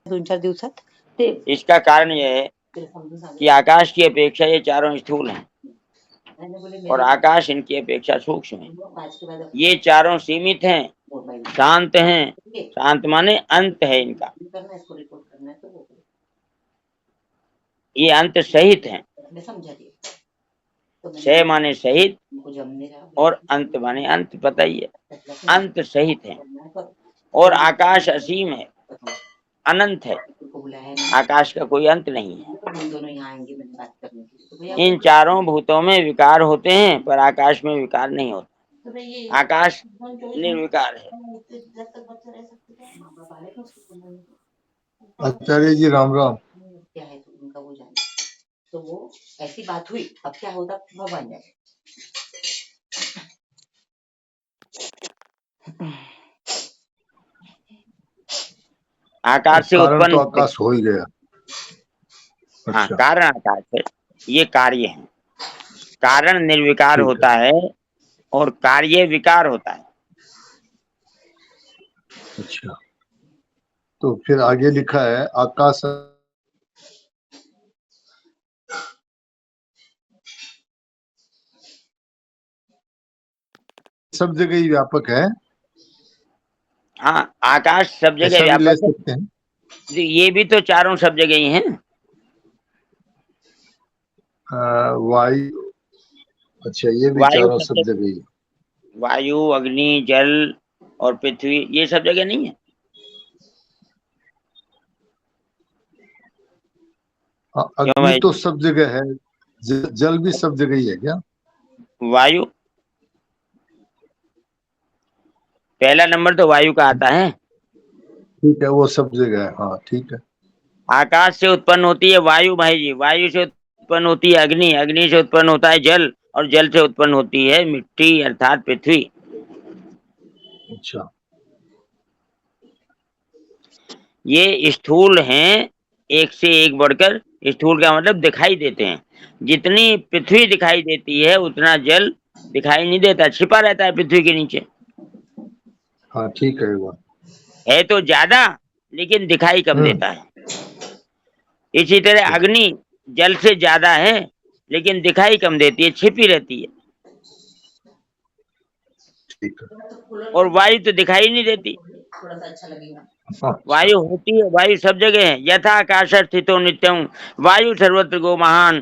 2-4 दिवसात ते इसका कारण यह है कि आकाश की अपेक्षा ये चारों स्थूल हैं और आकाश इनकी अपेक्षा सूक्ष्म है। ये चारों सीमित हैं, शांत हैं। शांत माने अंत है इनका, ये अंत सहित हैं। क्षय माने सहित और अंत माने अंत, पता ही है, अंत सहित है। और आकाश असीम है, अनंत है। आकाश का कोई अंत नहीं है। इन चारों भूतों में विकार होते हैं पर आकाश में विकार नहीं होता। आकाश निर्विकार है। आचार्य जी राम राम। क्या है तो उनका वो जाने, तो वो ऐसी बात हुई। अब क्या होगा भगवान जाने। आकाश से उत्पन्न तो आकाश हो ही गया। हाँ, अच्छा। कारण आकाश है, ये कार्य है। कारण निर्विकार होता है और कार्य विकार होता है। अच्छा, तो फिर आगे लिखा है आकाश सब जगह ही व्यापक है। हाँ, आकाश सब जगह ऐसा भी ले व्यापक सकते हैं। है। ये भी तो चारों सब जगह ही हैं। वायु, अच्छा ये भी वायु चारों सब सब जगह, जगह ही। वायु, अग्नि, जल और पृथ्वी, ये सब जगह नहीं है। क्यों अग्नि भाई? तो सब जगह है, जल भी सब जगह ही है क्या? वायु पहला नंबर तो वायु का आता है। ठीक है, वो सब जगह है। हाँ ठीक है। आकाश से उत्पन्न होती है वायु भाई जी, वायु से उत्पन्न होती है अग्नि, अग्नि से उत्पन्न होता है जल और जल से उत्पन्न होती है मिट्टी अर्थात पृथ्वी। अच्छा, ये स्थूल हैं, एक से एक बढ़कर। स्थूल का मतलब दिखाई देते हैं। जितनी पृथ्वी दिखाई देती है उतना जल दिखाई नहीं देता, छिपा रहता है पृथ्वी के नीचे। हाँ ठीक है वो। है तो ज्यादा लेकिन दिखाई कम देता है। इसी तरह अग्नि जल से ज्यादा है लेकिन दिखाई कम देती है, छिपी रहती है। ठीक है। और वायु तो दिखाई नहीं देती। थोड़ा सा अच्छा लगेगा। अच्छा। वायु होती है, वायु सब जगह है। यथा आकाश स्थितो नित्यं वायु सर्वत्र गो महान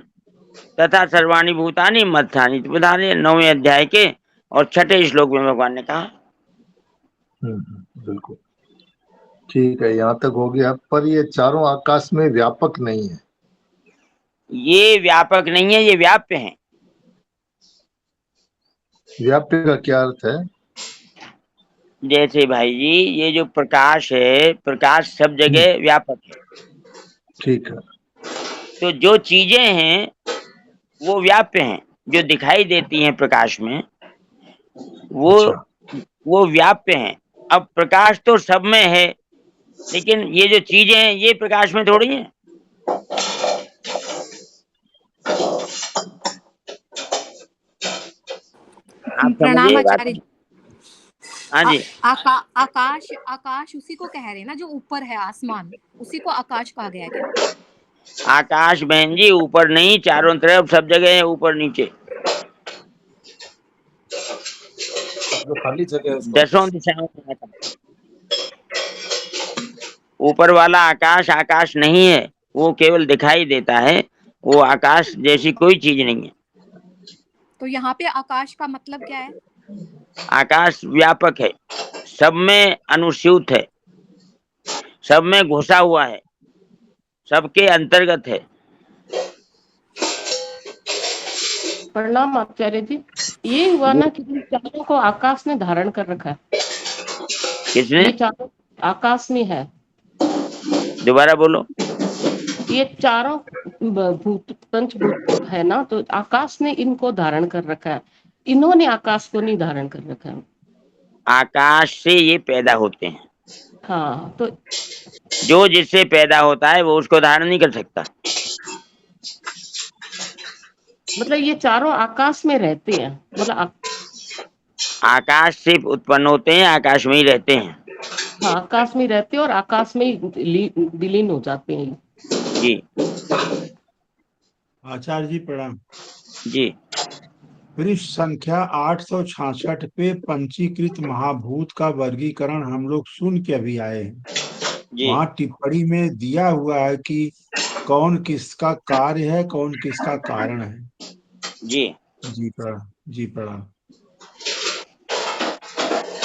तथा सर्वाणि भूतानि मत्थानि प्रधान, 9वें अध्याय के और 6ठे श्लोक में भगवान ने कहा। बिल्कुल ठीक है, यहाँ तक हो गया। पर ये चारों आकाश में व्यापक नहीं है। ये व्यापक नहीं है, ये व्याप्य है। व्याप्य का क्या अर्थ है? जैसे भाई जी, ये जो प्रकाश है, प्रकाश सब जगह व्यापक है। ठीक है। तो जो चीजें हैं वो व्याप्य हैं, जो दिखाई देती हैं प्रकाश में वो अच्छा। वो व्याप्य हैं। अब प्रकाश तो सब में है लेकिन ये जो चीजें हैं ये प्रकाश में थोड़ी है। आप समझिए प्रणाम ये बात। आचार्य जी। हाँ जी, आकाश आकाश उसी को कह रहे हैं ना जो ऊपर है, आसमान, उसी को आकाश कहा गया क्या? आकाश बहन जी ऊपर नहीं, चारों तरफ सब जगह है, ऊपर नीचे जो खाली जगह है उसको। 10 दिशाओं में आकाश। ऊपर वाला आकाश आकाश नहीं है, वो केवल दिखाई देता है। वो आकाश जैसी कोई चीज नहीं है। तो यहाँ पे आकाश का मतलब क्या है? आकाश व्यापक है, सब में अनुस्यूत है, सब में घुसा हुआ है, सबके अंतर्गत है। प्रणाम आचार्य जी। ये हुआ ना कि इन चारों को आकाश ने धारण कर रखा है। किसने? ये चारों आकाश में है। दोबारा बोलो। ये चारों भूत पंचभूत है ना, तो आकाश ने इनको धारण कर रखा है। इन्होंने आकाश को नहीं धारण कर रखा है। आकाश से ये पैदा होते हैं। हाँ, तो जो जिससे पैदा होता है वो उसको धारण नहीं कर सकता। मतलब ये चारों आकाश में रहते हैं, मतलब आकाश से उत्पन्न होते हैं, आकाश में ही रहते हैं। हाँ, आकाश में रहते हैं और आकाश में ही विलीन हो जाते हैं। जी आचार्य जी प्रणाम। जी। पृष्ठ संख्या 866 पे पंचीकृत महाभूत का वर्गीकरण हम लोग सुन के अभी आए हैं। जी वहाँ टिप्पणी में दिया हुआ है कि कौन किसका कार्य है, कौन किसका कारण है। जी जी प्रणाम। जी प्रणाम।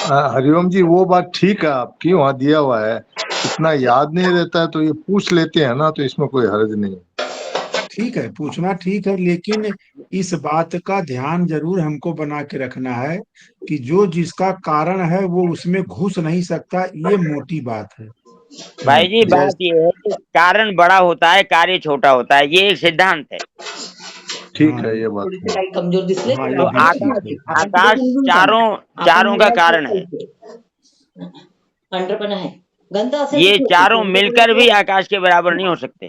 हरिओम जी, वो बात ठीक है आपकी, वहाँ दिया हुआ है। इतना याद नहीं रहता है तो ये पूछ लेते हैं ना, तो इसमें कोई हर्ज नहीं है। ठीक है, पूछना ठीक है, लेकिन इस बात का ध्यान जरूर हमको बना के रखना है कि जो जिसका कारण है वो उसमें घुस नहीं सकता, ये मोटी बात है। भाई जी, बात जैसे ये है कि कारण बड़ा होता है, कार्य छोटा होता है, ये एक सिद्धांत है। ठीक हाँ है, ये ये बात थोडीशी है। काही कमजोर दिसले हाँ, तर ये तो भी आपण ठीक आकाश है। आपण पुढे आकाश समजून चारों सांगू. चारों का आपण कारण है। पांढरपण आहे. गंध असेल ये तर चारों मिलकर भी आकाश के बराबर नहीं हो सकते।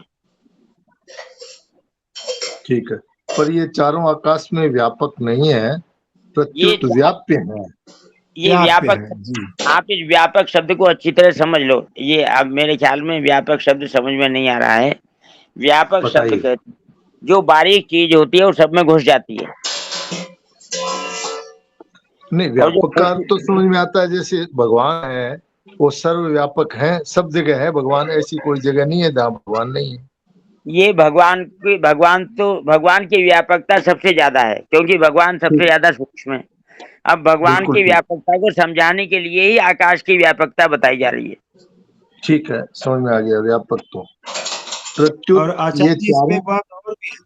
ठीक है, पर ये चारों आकाश में व्यापक नहीं है, ये प्रत्युत व्याप्य है। ये व्याप्य व्यापक, है जी। आप इस व्यापक शब्द को अच्छी तरह समझ लो। ये अब मेरे ख्याल में व्यापक शब्द समझ में नहीं आ रहा है। व्यापक शब्द बताइए। कहते हैं, जो बारीक चीज होती है वो सब में घुस जाती है। नहीं, और जो व्यापक का अर्थ तो समझ में आता है, जैसे भगवान है वो सर्वव्यापक है, सब जगह है भगवान, ऐसी कोई जगह नहीं है जहाँ भगवान नहीं है। ये भगवान की व्यापकता सबसे ज्यादा है, क्योंकि भगवान सबसे ज्यादा सूक्ष्म है। अब भगवान बिल्कुल की ठीक। व्यापकता को समझाने के लिए ही आकाश की व्यापकता बताई जा रही है। ठीक है, समझ में आ गया व्यापक तो। और प्रत्युत आचार्य ये जी इसमें चारों। एक बात और भी है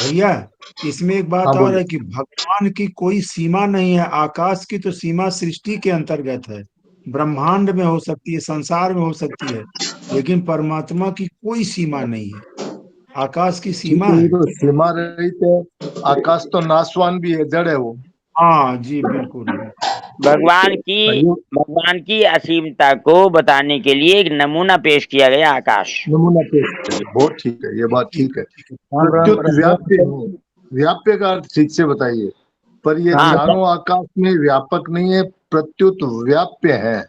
भैया, इसमें एक बात हाँ और बोलिए। है कि भगवान की कोई सीमा नहीं है। आकाश की तो सीमा सृष्टि के अंतर्गत है, ब्रह्मांड में हो सकती है, संसार में हो सकती है, लेकिन परमात्मा की कोई सीमा नहीं है। आकाश की ठीक सीमा है, ये है। तो सीमा रहित है। आकाश तो नाशवान भी है, जड़ है वो। हाँ जी, बिल्कुल बिल्कुल। भगवान की असीमता को बताने के लिए एक नमूना पेश किया गया आकाश। नमूना पेश करिए, बहुत ठीक है, ये बात ठीक है। ठीक है। प्रत्युत व्याप्य है, व्याप्य का अर्थ ठीक से बताइए। पर ये हाँ, चारों आकाश में व्यापक नहीं है, प्रत्युत व्याप्य है।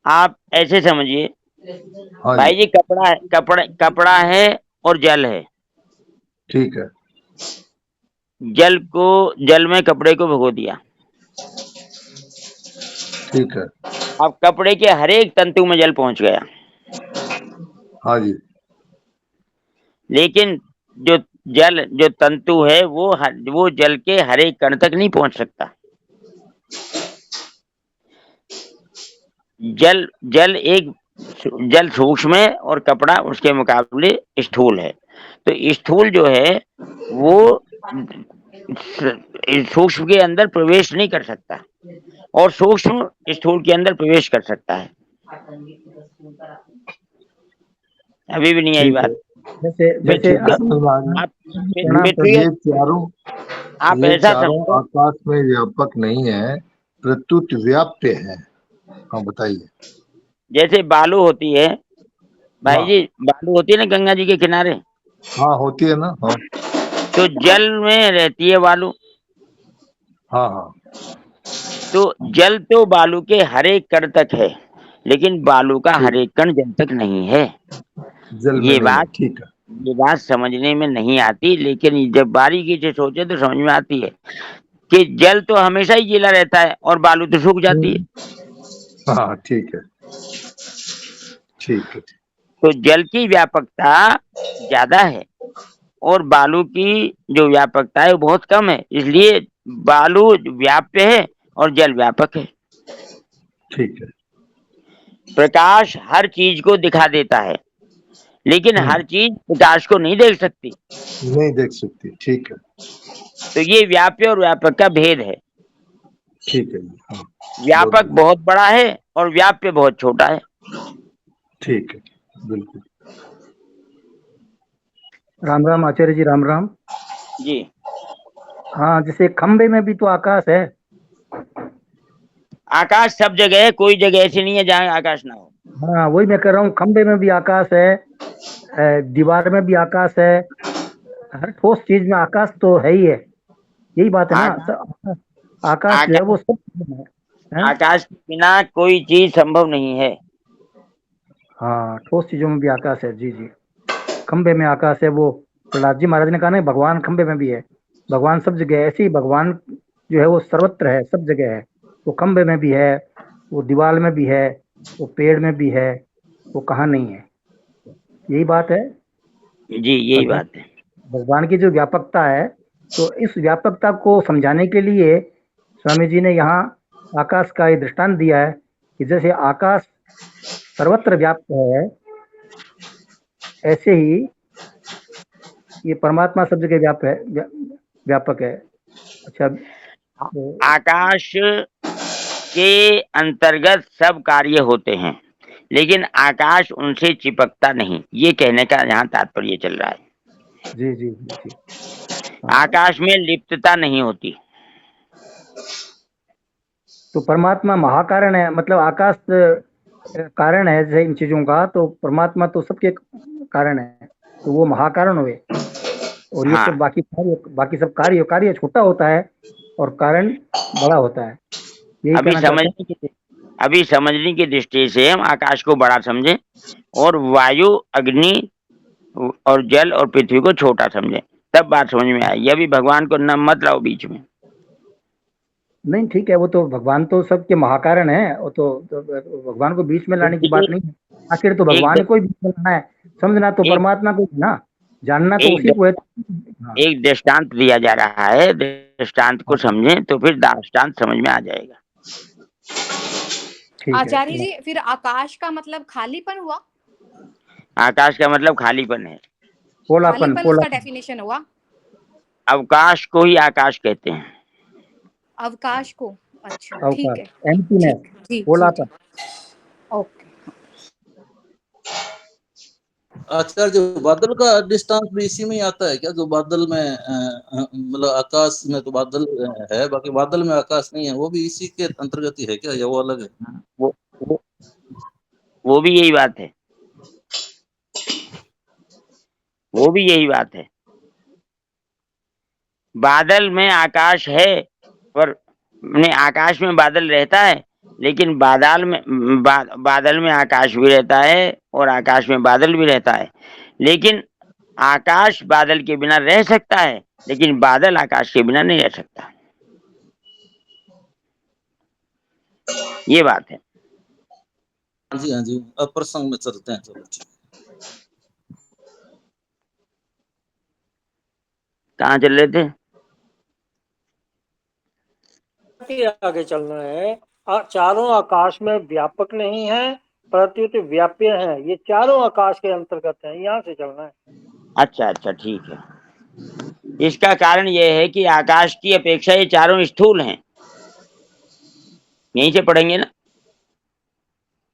आप ऐसे समझिए हाँ भाई जी, जी, कपड़ा है और जल है। ठीक है। जल में कपड़े को भिगो दिया। ठीक है। अब कपड़े के हर एक तंतु में जल पहुंच गया, हाँ जी। लेकिन जो तंतु है वो जल के हर एक कण तक नहीं पहुंच सकता। जल सूक्ष्म है और कपड़ा उसके मुकाबले स्थूल है। तो स्थूल जो है वो सूक्ष्म के अंदर प्रवेश नहीं कर सकता, और सूक्ष्म स्थूल के अंदर प्रवेश कर सकता है। अभी भी नहीं आई ठीक है, बात। जैसे फिर जैसे ठीक है, समझ में आ गया। आप प्रणाम फिर ये चारों आप ये ऐसा चारों समझो, आकाश में व्यापक नहीं है, प्रत्युत व्याप्य है। हाँ बताइए। जैसे बालू होती है भाई हाँ जी, बालू होती है ना गंगा जी के किनारे, हाँ, होती है ना। हाँ तो जल में रहती है बालू। हाँ हाँ। तो जल तो बालू के हर एक कण तक है, लेकिन बालू का हर ठीक, एक कण जल तक नहीं है। जल में ये नहीं है, बात ठीक है। ये बात समझने में नहीं आती, लेकिन जब बारीकी से सोचे तो समझ में आती है कि जल तो हमेशा ही गीला रहता है और बालू तो सूख जाती है। हाँ ठीक है, ठीक है। तो जल की व्यापकता ज्यादा है और बालू की जो व्यापकता है वो बहुत कम है, इसलिए बालू व्याप्य है और जल व्यापक है। ठीक है। प्रकाश हर चीज को दिखा देता है, लेकिन हर चीज प्रकाश को नहीं देख सकती। नहीं देख सकती, ठीक है। तो ये व्याप्य और व्यापक का भेद है। ठीक है जी, हाँ व्यापक बहुत बड़ा है और व्याप्य बहुत छोटा है। ठीक है, बिल्कुल। राम राम आचार्य जी, राम राम जी। हाँ, जैसे खंबे में भी तो आकाश है। आकाश सब जगह है, कोई जगह ऐसी नहीं है जहाँ आकाश ना हो। हाँ, वही मैं कह रहा हूँ, खंबे में भी आकाश है, दीवार में भी आकाश है, हर ठोस चीज में आकाश तो है ही है। यही बात है ना, आकाश आकाश जो है वो सब में है। हैं? आकाश के बिना कोई चीज संभव नहीं है। हाँ, ठोस चीजों में भी आकाश है। जी जी, खंबे में आकाश है। वो प्रहलाद जी महाराज ने कहा ना, भगवान खंबे में भी है। भगवान सब जगह है। ऐसे ही भगवान जो है वो सर्वत्र है, सब जगह है। वो खंबे में भी है, वो दीवार में भी है, वो पेड़ में भी है, वो कहाँ नहीं है। यही बात है। जी यही भगवान बात है। भगवान की जो व्यापकता है, तो इस व्यापकता को समझाने के लिए स्वामी जी ने यहाँ आकाश का ये दृष्टांत दिया है कि जैसे आकाश सर्वत्र व्याप्त है, ऐसे ही ये परमात्मा सब जगह व्यापक है। अच्छा, तो आकाश के अंतर्गत सब कार्य होते हैं, लेकिन आकाश उनसे चिपकता नहीं, ये कहने का यहाँ तात्पर्य चल रहा है। जी जी जी जी, हाँ। आकाश में लिप्तता नहीं होती। तो परमात्मा महाकारण है, मतलब आकाश कारण है जैसे इन चीजों का, तो परमात्मा तो सबके कारण है, तो वो महाकारण हुए। और ये हाँ, सब बाकी सब कार्य छोटा होता है और कारण बड़ा होता है। यही अभी कहना चाहते हैं। अभी समझने की दृष्टि से हम आकाश को बड़ा समझें और वायु, अग्नि और जल और पृथ्वी को छोटा समझें, तब बात समझ में आएगी। अभी भगवान को न मत लाओ बीच में। नहीं, ठीक है, वो तो भगवान तो सबके महाकारण है। वो तो भगवान को बीच में लाने की बात नहीं है। आखिर तो भगवान को ही बीच में लाना है। समझना तो एक परमात्मा को ही ना, जानना तो एक उसी को है। हाँ, एक दृष्टांत दिया जा रहा है, दृष्टांत को समझें तो फिर दृष्टांत समझ में आ जाएगा। ठीक है। आचार्य जी, फिर आकाश का मतलब खालीपन हुआ? आकाश का मतलब खालीपन है। पोलापन, खालीपन उसका डेफिनेशन हुआ। अवकाश को ही आकाश कहते हैं। अवकाश को, अच्छा ठीक अवकाश, है। एम्प्टीनेस, ठीक, जी जी पोलापन। ओके। आचार्य जो बादल का डिस्टेंस भी इसी में ही आता है क्या? जो बादल में मतलब आकाश में तो बादल है, बाकी बादल में आकाश नहीं है, वो भी इसी के अंतर्गत ही है क्या, या वो अलग है? वो वो, वो भी यही बात है, वो भी यही बात है। बादल में आकाश है, पर आकाश में बादल रहता है, लेकिन बादल में आकाश भी रहता है और आकाश में बादल भी रहता है। लेकिन आकाश बादल के बिना रह सकता है, लेकिन बादल आकाश के बिना नहीं रह सकता। ये बात है। हाँ जी, हाँ जी, अब प्रसंग में चलते हैं। चलो ठीक। कहाँ चल रहे थे? आगे चलना है। चारों आकाश में व्यापक नहीं है, प्रत्युत व्याप्य है। ये चारों आकाश के अंतर्गत है, यहाँ से चलना है। अच्छा अच्छा, ठीक है। इसका कारण यह है कि आकाश की अपेक्षा ये चारों स्थूल हैं। यहीं से पढ़ेंगे ना?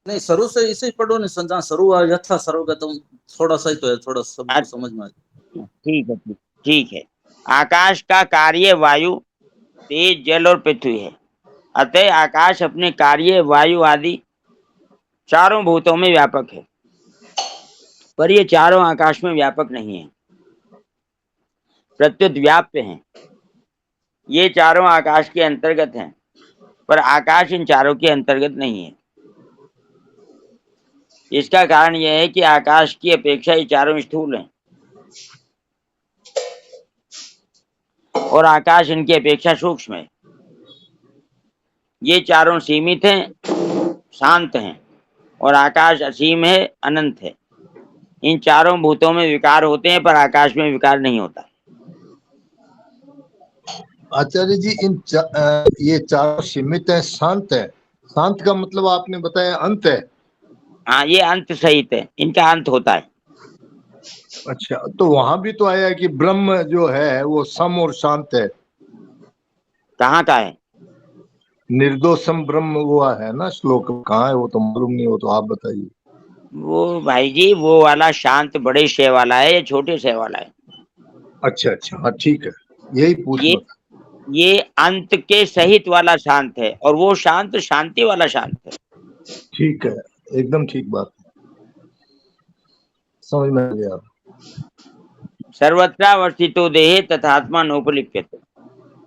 नहीं, शुरू से इसे ही पढ़ो, नहीं जहाँ शुरू यथा सर्वगतम, थोड़ा सा ही तो है, थोड़ा सबको समझ में आ जाए। ठीक है, ठीक है। आकाश का कार्य वायु, तेज, जल और पृथ्वी है। अतः आकाश अपने कार्य वायु आदि चारों भूतों में व्यापक है, पर ये चारों आकाश में व्यापक नहीं है, प्रत्युत व्याप्य हैं। ये चारों आकाश के अंतर्गत हैं, पर आकाश इन चारों के अंतर्गत नहीं है। इसका कारण यह है कि आकाश की अपेक्षा ये चारों स्थूल हैं और आकाश इनकी अपेक्षा सूक्ष्म है। ये चारों सीमित हैं, शांत हैं, और आकाश असीम है, अनंत है। इन चारों भूतों में विकार होते हैं, पर आकाश में विकार नहीं होता। आचार्य जी, ये चारों सीमित है, शांत है। शांत का मतलब आपने बताया अंत है। हाँ, ये अंत सहित है, इनका अंत होता है। अच्छा, तो वहां भी तो आया है कि ब्रह्म जो है वो सम और शांत है। कहाँ का है? निर्दोषम ब्रह्म वो है ना श्लोक, कहाँ है वो तो मालूम नहीं, हो तो आप बताइए। वो भाई जी, वो वाला शांत बड़े शय वाला है, ये छोटे शय वाला है। अच्छा अच्छा, हाँ ठीक है, यही पूछना था। ये अंत के सहित वाला शांत है, और वो शांत शांति वाला शांत है। ठीक है, एकदम ठीक बात है, समझ में आ गया। सर्वत्रावस्थितो देहे तथात्मा नोपलिप्यते।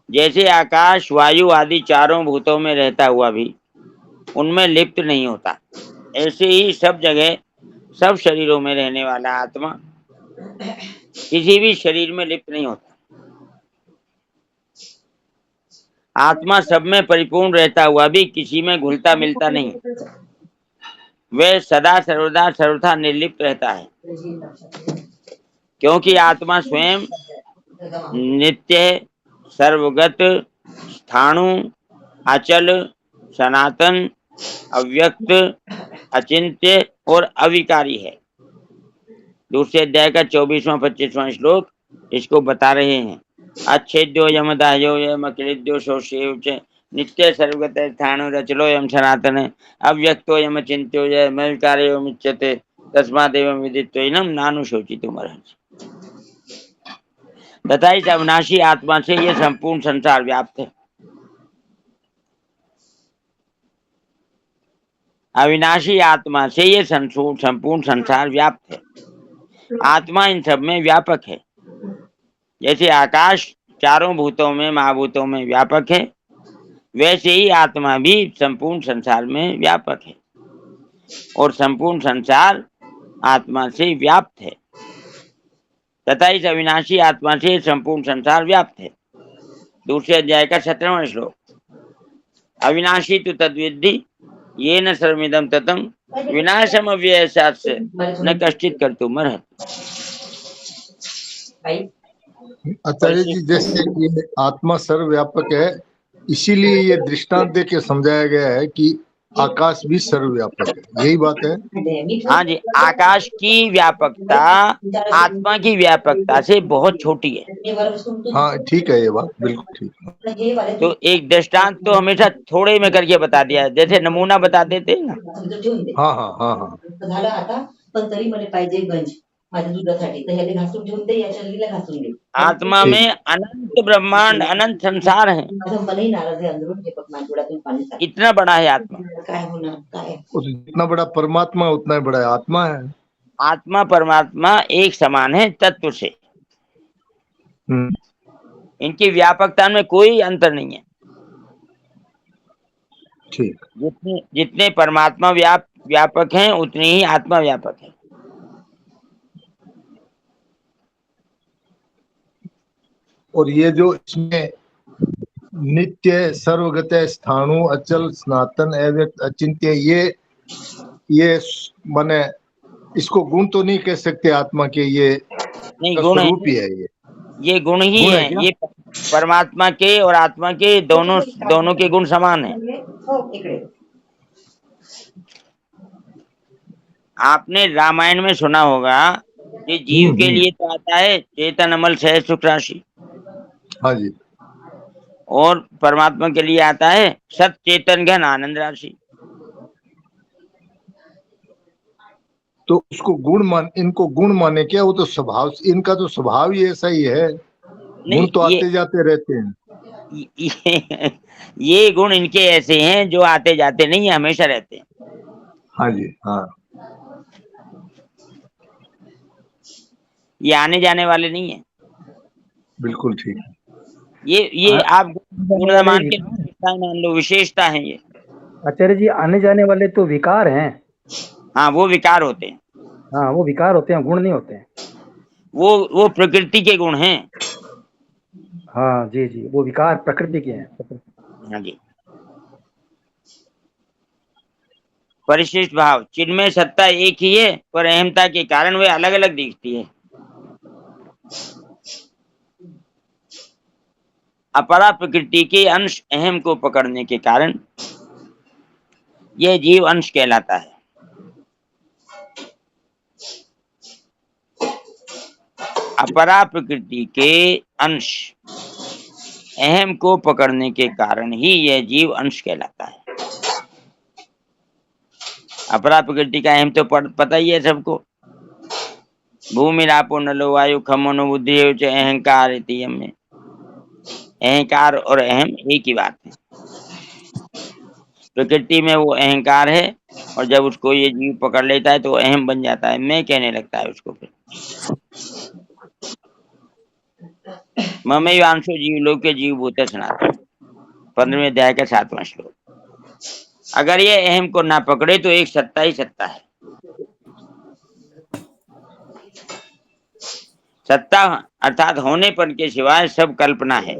जैसे आकाश वायु आदि चारों भूतों में रहता हुआ भी उनमें लिप्त नहीं होता, ऐसे ही सब जगह सब शरीरों में रहने वाला आत्मा किसी भी शरीर में लिप्त नहीं होता। आत्मा सब में परिपूर्ण रहता हुआ भी किसी में घुलता मिलता नहीं, वह सदा सर्वदा सर्वथा निर्लिप्त रहता है, क्योंकि आत्मा स्वयं नित्य, सर्वगत, स्थाणु, अचल, सनातन, अव्यक्त, अचिंत्य और अविकारी है। दूसरे अध्याय का 24वां 25वां श्लोक इसको बता रहे हैं। अच्छेद्यो यमदायो यमक्लिद्यो शोषेव च नित्य सर्वगत स्थाणु रचलो यम सनातन अव्यक्तो यम चिंत्यो यमविकारो मुच्यते तस्मादेवं विदित्वैनं नानुशोचितुमर्हसि। तथा इस अविनाशी आत्मा से यह संपूर्ण संसार व्याप्त है। अविनाशी आत्मा से ये संपूर्ण संसार व्याप्त है। आत्मा इन सब में व्यापक है। जैसे आकाश चारों भूतों में महाभूतों में व्यापक है, वैसे ही आत्मा भी संपूर्ण संसार में व्यापक है और संपूर्ण संसार आत्मा से व्याप्त है। तथा इस अविनाशी आत्मा से संपूर्ण संसार व्याप्त है। दूसरे अध्याय का 17वां श्लोक। अविनाशी तु तद्विद्धि येन सर्वमिदं ततं विनाशम अव्ययस्यास्य न कश्चित् कर्तुमर्हति। आचार्य जी, जैसे ये आत्मा सर्वव्यापक है, इसीलिए ये दृष्टांत दे के समझाया गया है कि आकाश भी सर्वव्यापक है, यही बात है। हाँ जी, आकाश की व्यापकता आत्मा की व्यापकता से बहुत छोटी है। हाँ ठीक है, ये बात बिल्कुल ठीक है। तो एक दृष्टांत तो हमेशा थोड़े में करके बता दिया है, जैसे नमूना बता देते हैं ना। हाँ हाँ हाँ हाँ, झालं आता, पण तरी मला पाहिजे गंज माझ्या दुधासाठी, तर ह्याला घासून घेऊन दे, या शरीराला घासून दे। आत्मा में अनंत ब्रह्मांड अनंत संसार है। माझं मनही नाराज आहे अंदरून, हे बघ डोळ्यातून पाणी टाक। इतना बड़ा है आत्मा। काय होणार काय? जितना बड़ा परमात्मा उतना ही बड़ा आत्मा है। आत्मा परमात्मा एक समान है तत्व से। इनकी व्यापकता में कोई अंतर नहीं है। ठीक। जितने परमात्मा व्यापक हैं उतनी ही आत्मा व्यापक है। और ये जो इसमें नित्य, सर्वगत, स्थाणु, अचल, सनातन, अव्यक्त, अचिंत्य, ये माने इसको गुण तो नहीं कह सकते आत्मा के, ये नहीं गुण स्वरूप ही है। ये गुण ही गुण है। ये परमात्मा के और आत्मा के दोनों के गुण समान है। आपने रामायण में सुना होगा कि जीव के लिए तो आता है चेतन अमल सहज सुख राशि। हाँ जी। और परमात्मा के लिए आता है सत चेतन घन आनंद राशि। तो उसको इनको गुण माने क्या? वो तो स्वभाव, इनका तो स्वभाव ही ऐसा ही है। गुण तो आते जाते रहते हैं। ये गुण इनके ऐसे हैं जो आते जाते नहीं है, हमेशा रहते हैं। हाँ जी हाँ, ये आने जाने वाले नहीं है। बिल्कुल ठीक है। ये आप गुण मान के मान लो, विशेषता है ये। आचार्य जी, आने जाने वाले तो विकार हैं। हाँ, वो विकार होते हैं। हाँ, वो विकार होते हैं, गुण नहीं होते हैं। वो प्रकृति के गुण हैं। हाँ जी जी, वो विकार प्रकृति के हैं। हाँ जी। परिशिष्ट भाव, चिन्मय सत्ता एक ही है, पर अहमता के कारण वे अलग अलग दिखती है। अपरा प्रकृति के अंश अहम को पकड़ने के कारण यह जीव अंश कहलाता है। अपरा प्रकृति के अंश अहम को पकड़ने के कारण ही यह जीव अंश कहलाता है। अपरा प्रकृति का अहम तो पता ही है सबको। भूमि रापो नलो वायु खम मनो बुद्धि अहंकार में अहंकार और अहम एक ही बात है। प्रकृति में वो अहंकार है और जब उसको ये जीव पकड़ लेता है तो अहम बन जाता है, मैं कहने लगता है उसको। फिर ममैवांशो जीवलोके जीवभूत सनातन, 15वें अध्याय का 7वां श्लोक। अगर ये अहम को ना पकड़े तो एक सत्ता ही सत्ता है। सत्ता अर्थात होनेपन के सिवाय सब कल्पना है।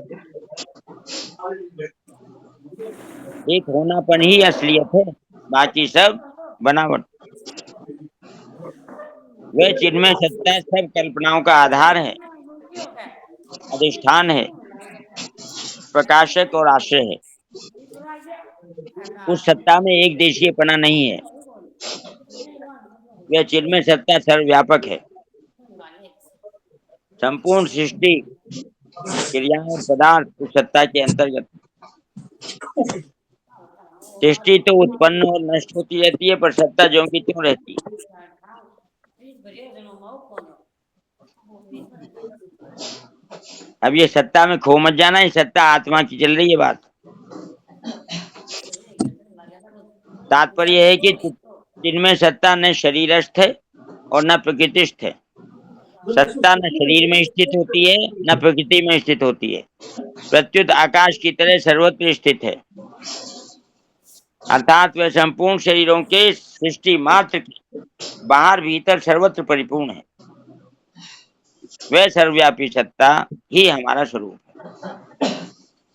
एक होनापन ही असलियत है, बाकी सब बनावट। वह चिन्मय सत्ता सब कल्पनाओं का आधार है, अधिष्ठान है, प्रकाशक और आश्रय है। उस सत्ता में एक देशीयपना नहीं है। वह चिन्मय सत्ता सर्वव्यापक है। संपूर्ण सृष्टि, क्रियाएं और पदार्थ उस सत्ता के अंतर्गत। सृष्टि तो उत्पन्न और नष्ट होती रहती है, पर सत्ता ज्यों की त्यों रहती है। अब ये सत्ता में खो मत जाना, ये सत्ता आत्मा की चल रही है बात। तात्पर्य है कि जिनमें सत्ता न शरीरस्थ है और न प्रकृतिस्थ है। सत्ता न शरीर में स्थित होती है न प्रकृति में स्थित होती है, प्रत्युत आकाश की तरह सर्वत्र स्थित है। अर्थात वह संपूर्ण शरीरों के सृष्टि मात्र बाहर भीतर सर्वत्र परिपूर्ण है। वह सर्वव्यापी सत्ता ही हमारा स्वरूप है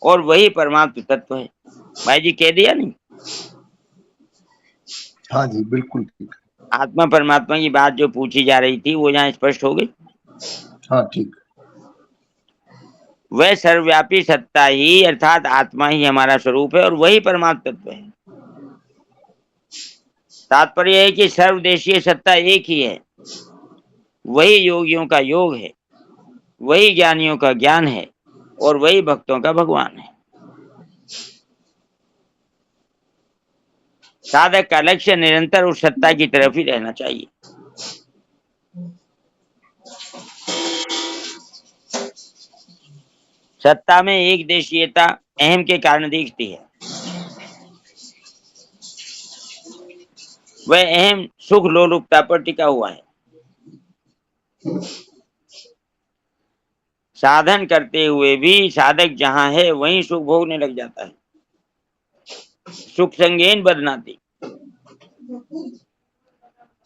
और वही परमात्म तत्व है। भाई जी कह दिया नहीं? हाँ जी बिल्कुल ठीक। आत्मा परमात्मा की बात जो पूछी जा रही थी वो यहाँ स्पष्ट हो गई। हाँ ठीक। वह सर्वव्यापी सत्ता ही अर्थात आत्मा ही हमारा स्वरूप है और वही परमात्म तत्व है। तात्पर्य है कि सर्वदेशीय सत्ता एक ही है। वही योगियों का योग है, वही ज्ञानियों का ज्ञान है और वही भक्तों का भगवान है। साधक का लक्ष्य निरंतर उस सत्ता की तरफ ही रहना चाहिए। सत्ता में एक देशीयता अहम के कारण दिखती है। वह अहम सुख लोलुपता पर टिका हुआ है। साधन करते हुए भी साधक जहां है वहीं सुख भोगने लग जाता है। सुख संगेन बदनाती,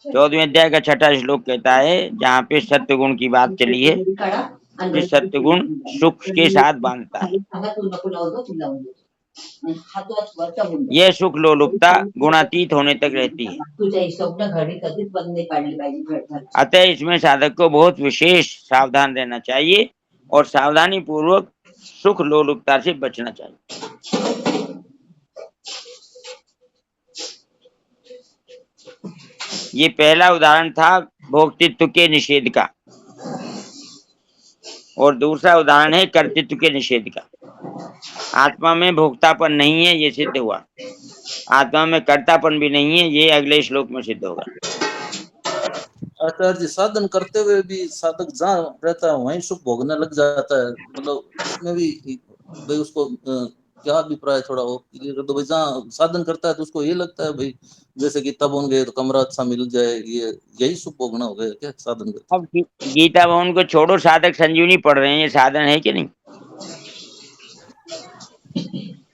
14वें अध्याय का 6वां श्लोक कहता है, जहाँ पे सत्य गुण की बात चली है कि सत्य गुण सुख के साथ बांधता है। यह सुख लोलुपता गुणातीत होने तक रहती है। अतः इसमें साधक को बहुत विशेष सावधान रहना चाहिए और सावधानी पूर्वक सुख लोलुपता से बचना चाहिए। ये पहला उदाहरण था भोक्तृत्व के निषेध का और दूसरा उदाहरण है कर्तृत्व के निषेध का। आत्मा में भोक्तापन नहीं है, ये सिद्ध हुआ। आत्मा में कर्तापन भी नहीं है, ये अगले श्लोक में सिद्ध होगा। आचार्य जी, साधन करते हुए भी साधक जहाँ रहता है वहीं सुख भोगने लग जाता है, मतलब इसमें भी भाई उसको क्या अभिप्राय थोड़ा वो क्लियर कर दो। भाई जहाँ साधन करता है तो उसको ये लगता है भाई जैसे कि तब होंगे तो कमरा अच्छा मिल जाए, ये यही सुख भोगना हो गया क्या साधन करते? अब गीता भवन को छोड़ो, साधक संजीवनी पढ़ रहे हैं, ये साधन है कि नहीं?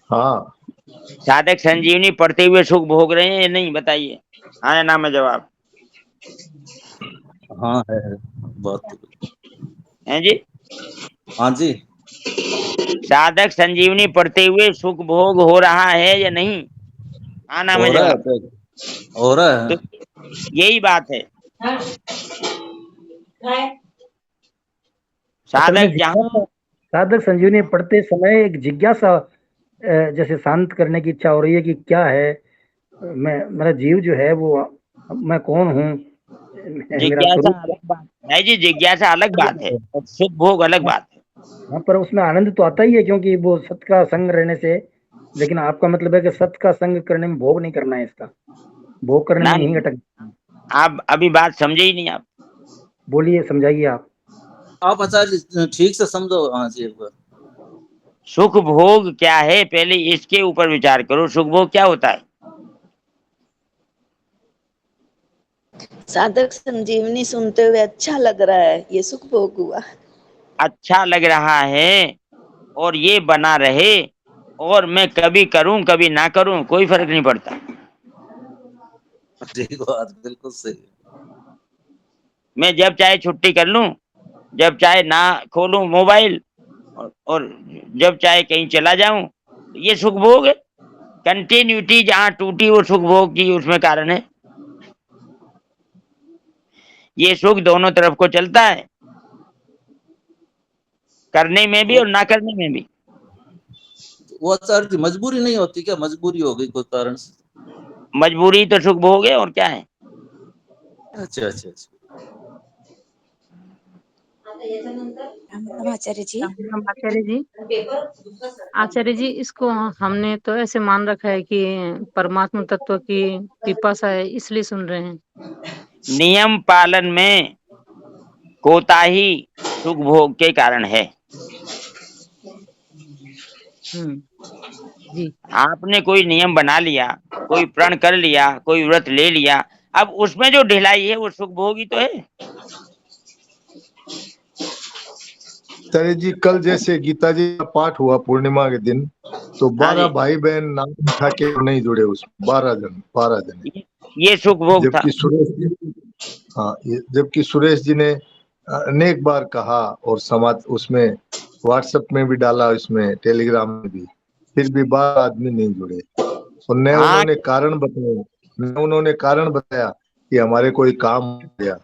हाँ साधक संजीवनी पढ़ते हुए सुख भोग रहे हैं या नहीं, बताइए। हाँ या ना में जवाब। हाँ है बात तो है जी। हाँ जी, साधक संजीवनी पढ़ते हुए सुख भोग हो रहा है या नहीं? हाँ ना में हो रहा जवाब। है, हो रहा है। तो यही बात है। साधक जहाँ साधक संजीवनी पढ़ते समय एक जिज्ञासा जैसे शांत करने की इच्छा हो रही है कि क्या है, मैं मेरा जीव जो है वो मैं कौन हूँ, मेरा जिज्ञासा स्वरूप अलग बात है जी। जिज्ञासा अलग बात है और सुख भोग अलग बात है। हाँ, पर उसमें आनंद तो आता ही है क्योंकि वो सत्य का संग रहने से। लेकिन आपका मतलब है कि सत्य का संग करने में भोग नहीं करना है, इसका भोग करने में नहीं अटक। आप अभी बात समझे ही नहीं। आप बोलिए, समझाइए आप आचार्य ठीक से समझो। हाँ जी, एक बार सुख भोग क्या है पहले इसके ऊपर विचार करो। सुख भोग क्या होता है? साधक संजीवनी सुनते हुए अच्छा लग रहा है, ये सुख भोग हुआ। अच्छा लग रहा है और ये बना रहे, और मैं कभी करूं कभी ना करूं, कोई फर्क नहीं पड़ता। ठीक बात, बिल्कुल सही। मैं जब चाहे छुट्टी कर लूं, जब चाहे ना खोलूं मोबाइल, और जब चाहे कहीं चला जाऊं, ये सुख भोग है। कंटिन्यूटी जहां टूटी वो सुख भोग की उसमें कारण है। ये सुख दोनों तरफ को चलता है, करने में भी और ना करने में भी। वो आचार्य जी मजबूरी नहीं होती क्या? मजबूरी हो गई कोई कारण से? मजबूरी तो सुख भोग है, और क्या है। अच्छा अच्छा अच्छा। आचार्य जी, आचार्य जी, आचार्य जी, इसको हमने तो ऐसे मान रखा है कि परमात्मा तत्व की पिपासा है, इसलिए सुन रहे हैं। नियम पालन में कोताही सुख भोग के कारण है। जी। आपने कोई नियम बना लिया, कोई प्रण कर लिया, कोई व्रत ले लिया, अब उसमें जो ढिलाई है वो सुख भोग ही तो है। आचार्य जी, कल जैसे गीता जी का पाठ हुआ पूर्णिमा के दिन, तो 12 भाई बहन नाम उठा के नहीं जुड़े उसमें, 12 जन। ये सुख भोग था। जबकि सुरेश जी, हाँ, जबकि सुरेश जी ने अनेक बार कहा, और समाज उसमें व्हाट्सएप में भी डाला, उसमें टेलीग्राम में भी, फिर भी 12 आदमी नहीं जुड़े। और न उन्होंने कारण बताया कि हमारे कोई काम हो गया।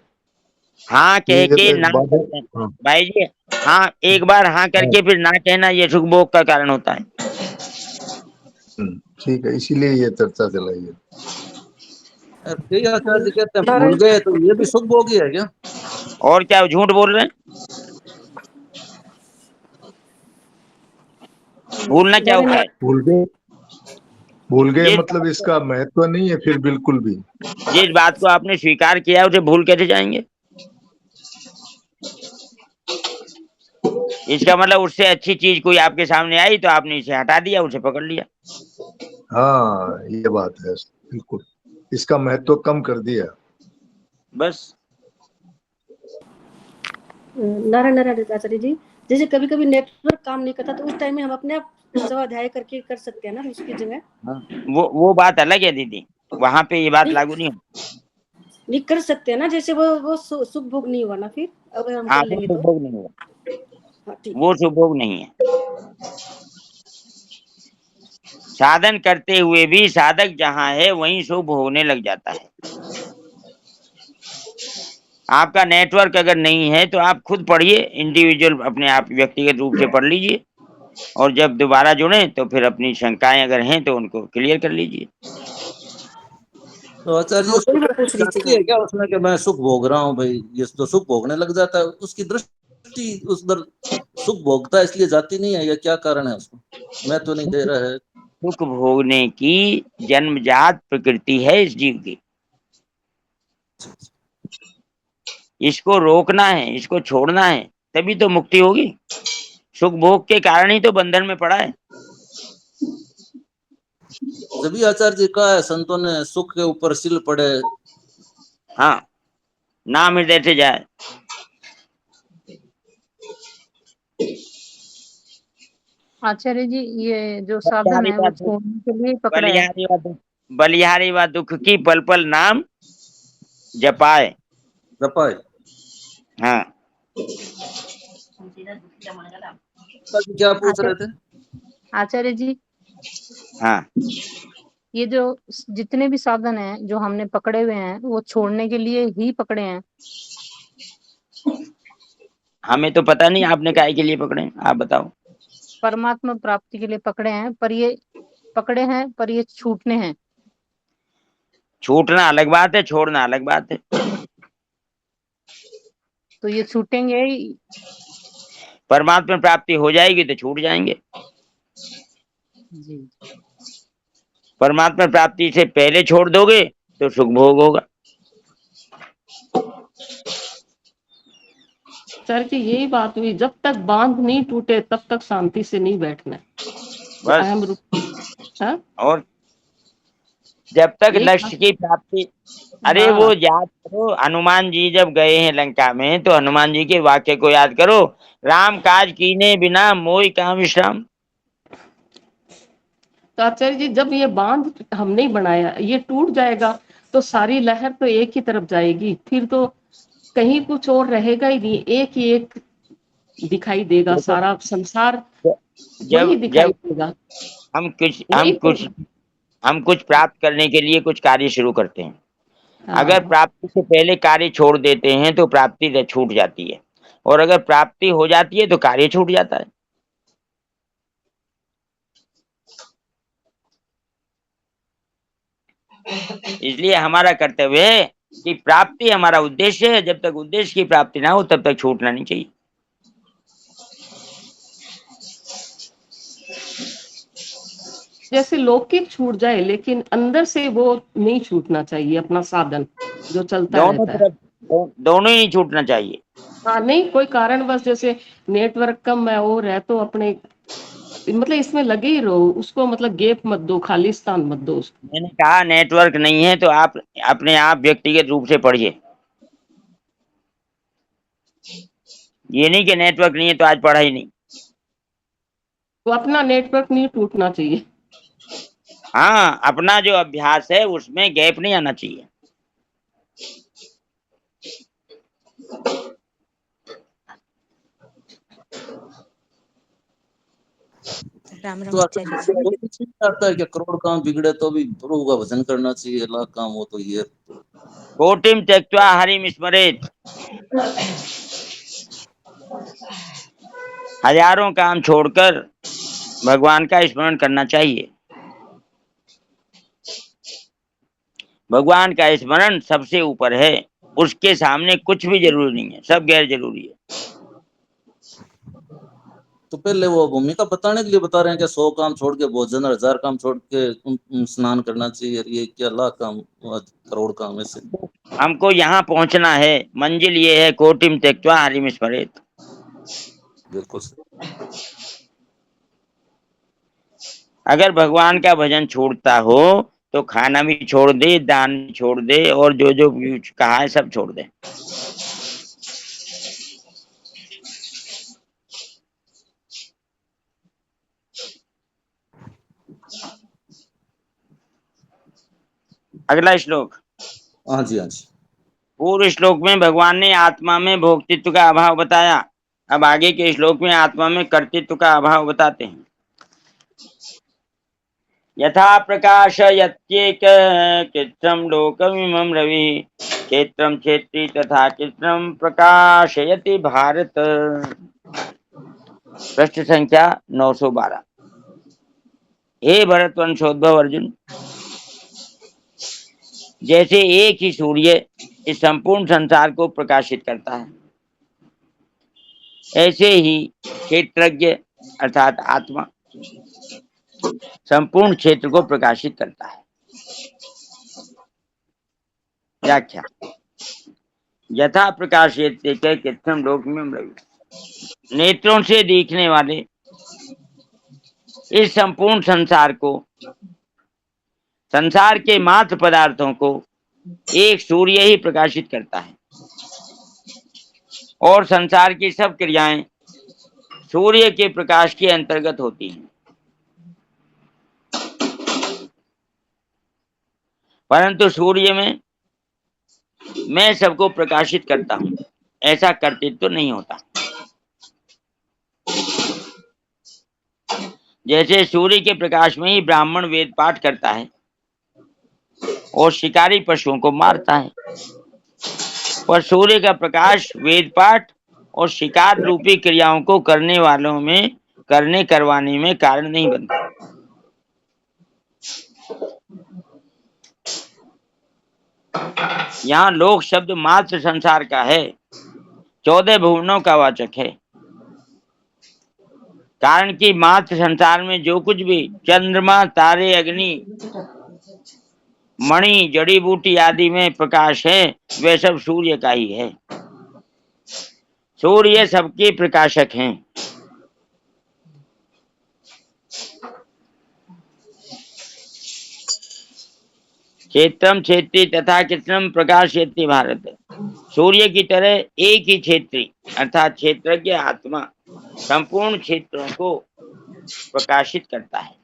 हाँ कह के ना करना भाई जी, हाँ एक बार हाँ करके फिर ना कहना, ये सुख भोग का कारण होता है। ठीक है, इसीलिए ये चर्चा चलाई है। कई आचार्य जी कहते हैं भूल गए, तो ये भी सुख भोग ही है क्या? और क्या झूठ बोल रहे हैं? भूलना क्या होता है? भूल गए मतलब इसका महत्व नहीं है फिर बिल्कुल भी। जिस बात को आपने स्वीकार किया उसे भूल कैसे जाएंगे? इसका मतलब उससे अच्छी चीज कोई आपके सामने आई तो आपने इसे हटा दिया, उसे पकड़ लिया। हाँ, ये बात है, बिल्कुल इसका महत्व कम कर दिया बस। नारायण आचार्य जी, जैसे कभी कभी नेटवर्क काम नहीं करता, तो उस टाइम में हम अपने आप स्वाध्याय करके कर सकते हैं ना उसकी जगह? वो बात अलग है दीदी, वहां पे ये बात लागू नहीं नहीं कर सकते हैं ना, जैसे वो सुख भोग नहीं हुआ ना फिर अगर हम कर लेंगे तो? भोग नहीं हुआ, वो सुख भोग नहीं है। साधन करते हुए भी साधक जहां है वहीं शुभ होने लग जाता है। आपका नेटवर्क अगर नहीं है तो आप खुद पढ़िए, इंडिविजुअल अपने आप व्यक्तिगत रूप से पढ़ लीजिए, और जब दोबारा जुड़े तो फिर अपनी शंकाएं अगर हैं तो उनको क्लियर कर लीजिए। तो आचार्य जी उसको है क्या उसमें कि मैं सुख भोग रहा हूँ भाई, ये तो सुख भोगने लग जाता है, उसकी दृष्टि उस दर सुख भोगता है इसलिए जाती नहीं है, या क्या कारण है उसको? मैं तो नहीं दे रहा है। सुख भोगने की जन्मजात प्रकृति है इस जीव की, इसको रोकना है, इसको छोड़ना है, तभी तो मुक्ति होगी। सुख भोग के कारण ही तो बंधन में पड़ा है। जब भी आचार्य जी कहा है संतों ने, सुख के ऊपर सिल पड़े। हाँ, नाम हृदय से जाए। आचार्य जी, ये जो साधन है वो छोड़ने के लिए पकड़ा है। बलिहारी व दुख की पल पल नाम जपाए। हाँ, क्या पूछ रहे थे आचार्य जी? हाँ, ये जो जितने भी साधन हैं जो हमने पकड़े हुए हैं वो छोड़ने के लिए ही पकड़े हैं। हमें तो पता नहीं आपने काहे के लिए पकड़े, आप बताओ। परमात्मा प्राप्ति के लिए पकड़े हैं, पर ये छूटने हैं। छूटना अलग बात है, छोड़ना अलग बात है। तो ये छूटेंगे, परमात्मा प्राप्ति हो जाएगी तो छूट जाएंगे। जी। परमात्मा प्राप्ति से पहले छोड़ दोगे तो सुख भोग होगा। सर की यही बात हुई, जब तक बांध नहीं टूटे तब तक शांति से नहीं बैठना। बस। हाँ? और जब तक एक लक्ष्य की प्राप्ति, अरे हाँ वो याद करो, हनुमान जी जब गए हैं लंका में तो हनुमान जी के वाक्य को याद करो, राम काज कीने बिना मोहि कहाँ विश्राम। तो आचार्य जी जब ये बांध हम नहीं बनाया, ये टूट जाएगा तो सारी लहर तो एक ही तरफ जाएगी, फिर तो कहीं कुछ और रहेगा ही नहीं, एक ही एक दिखाई देगा, देखो, सारा संसार वही जब दिखाई जब देगा। हम कुछ वही तो हम कुछ प्राप्त करने के लिए कुछ कार्य शुरू करते हैं, अगर हाँ प्राप्ति से पहले कार्य छोड़ देते हैं तो प्राप्ति छूट जाती है, और अगर प्राप्ति हो जाती है तो कार्य छूट जाता है। इसलिए हमारा कर्तव्य है कि प्राप्ति हमारा उद्देश्य है, जब तक उद्देश्य की प्राप्ति ना हो तब तक छूटना नहीं चाहिए। जैसे लौकिक छूट जाए लेकिन अंदर से वो नहीं छूटना चाहिए, अपना साधन जो चलता दोनों रहता है। तरफ दोनों ही नहीं छूटना चाहिए। हाँ नहीं, कोई कारणवश जैसे नेटवर्क कम है और है तो अपने मतलब इसमें लगे ही रहो, उसको मतलब गैप मत दो, खालिस्तान मत दो उसको। मैंने कहा नेटवर्क नहीं है तो आप अपने आप व्यक्तिगत रूप से पढ़िए, ये नहीं कि नेटवर्क नहीं है तो आज पढ़ा ही नहीं। तो अपना नेटवर्क नहीं टूटना चाहिए। हाँ, अपना जो अभ्यास है उसमें गैप नहीं आना चाहिए। राम राम तो आचार्य जी। वो कुछ नहीं आता है कि करोड़ काम बिगड़े तो भी प्रभु का भजन करना चाहिए, लाख काम हो तो ये कोटिम त्यक्त्वा हरिम स्मरेत, हजारों काम छोड़कर भगवान का स्मरण करना चाहिए। भगवान का स्मरण सबसे ऊपर है, उसके सामने कुछ भी जरूरी नहीं है, सब गैर जरूरी है। तो पहले वो भूमिका बताने के लिए बता रहे हैं कि 100 काम छोड़ के भोजन और 1000 काम छोड़ के स्नान करना चाहिए, ये क्या लाख काम करोड़ काम ऐसे। हमको यहाँ पहुंचना है, मंजिल ये है कोटिम त्यक्त्वा हरिम स्मरेत। बिल्कुल। अगर भगवान का भजन छोड़ता हो तो खाना भी छोड़ दे, दान भी छोड़ दे, और जो जो कहा है सब छोड़ दे। अगला श्लोक। हाँ जी हाँ जी। पूर्व श्लोक में भगवान ने आत्मा में भोक्तृत्व का अभाव बताया, अब आगे के श्लोक में आत्मा में कर्तृत्व का अभाव बताते हैं। यथा प्रकाशयत्येक कृत्रम लोकमिमं रवि, क्षेत्रम क्षेत्री तथा कृत्रम प्रकाशयति भारत। प्रश्न संख्या 912। हे भरतवंशोद्भव अर्जुन, जैसे एक ही सूर्य इस संपूर्ण संसार को प्रकाशित करता है, ऐसे ही क्षेत्रज्ञ अर्थात आत्मा संपूर्ण क्षेत्र को प्रकाशित करता है। व्याख्या। यथा प्रकाशयते कृत्रिम लोकमिमं रवि, नेत्रों से देखने वाले इस संपूर्ण संसार को, संसार के मात्र पदार्थों को एक सूर्य ही प्रकाशित करता है, और संसार की सब क्रियाएं सूर्य के प्रकाश के अंतर्गत होती हैं। परंतु सूर्य में मैं सबको प्रकाशित करता हूं, ऐसा कर्तृत्व तो नहीं होता। जैसे सूर्य के प्रकाश में ही ब्राह्मण वेद पाठ करता है और शिकारी पशुओं को मारता है, पर सूर्य का प्रकाश वेद पाठ और शिकार रूपी क्रियाओं को करने वालों में करवाने में कारण नहीं बनता। यहाँ लोक शब्द मात्र संसार का है, 14 भुवनों का वाचक है। कारण कि मात्र संसार में जो कुछ भी चंद्रमा, तारे, अग्नि, मणि, जड़ी बूटी आदि में प्रकाश है, वे सब सूर्य का ही है। सूर्य सबके प्रकाशक हैं। क्षेत्रम क्षेत्री तथा कृष्णम प्रकाशयति भारत। सूर्य की तरह एक ही क्षेत्री अर्थात क्षेत्रज्ञ आत्मा संपूर्ण क्षेत्रों को प्रकाशित करता है।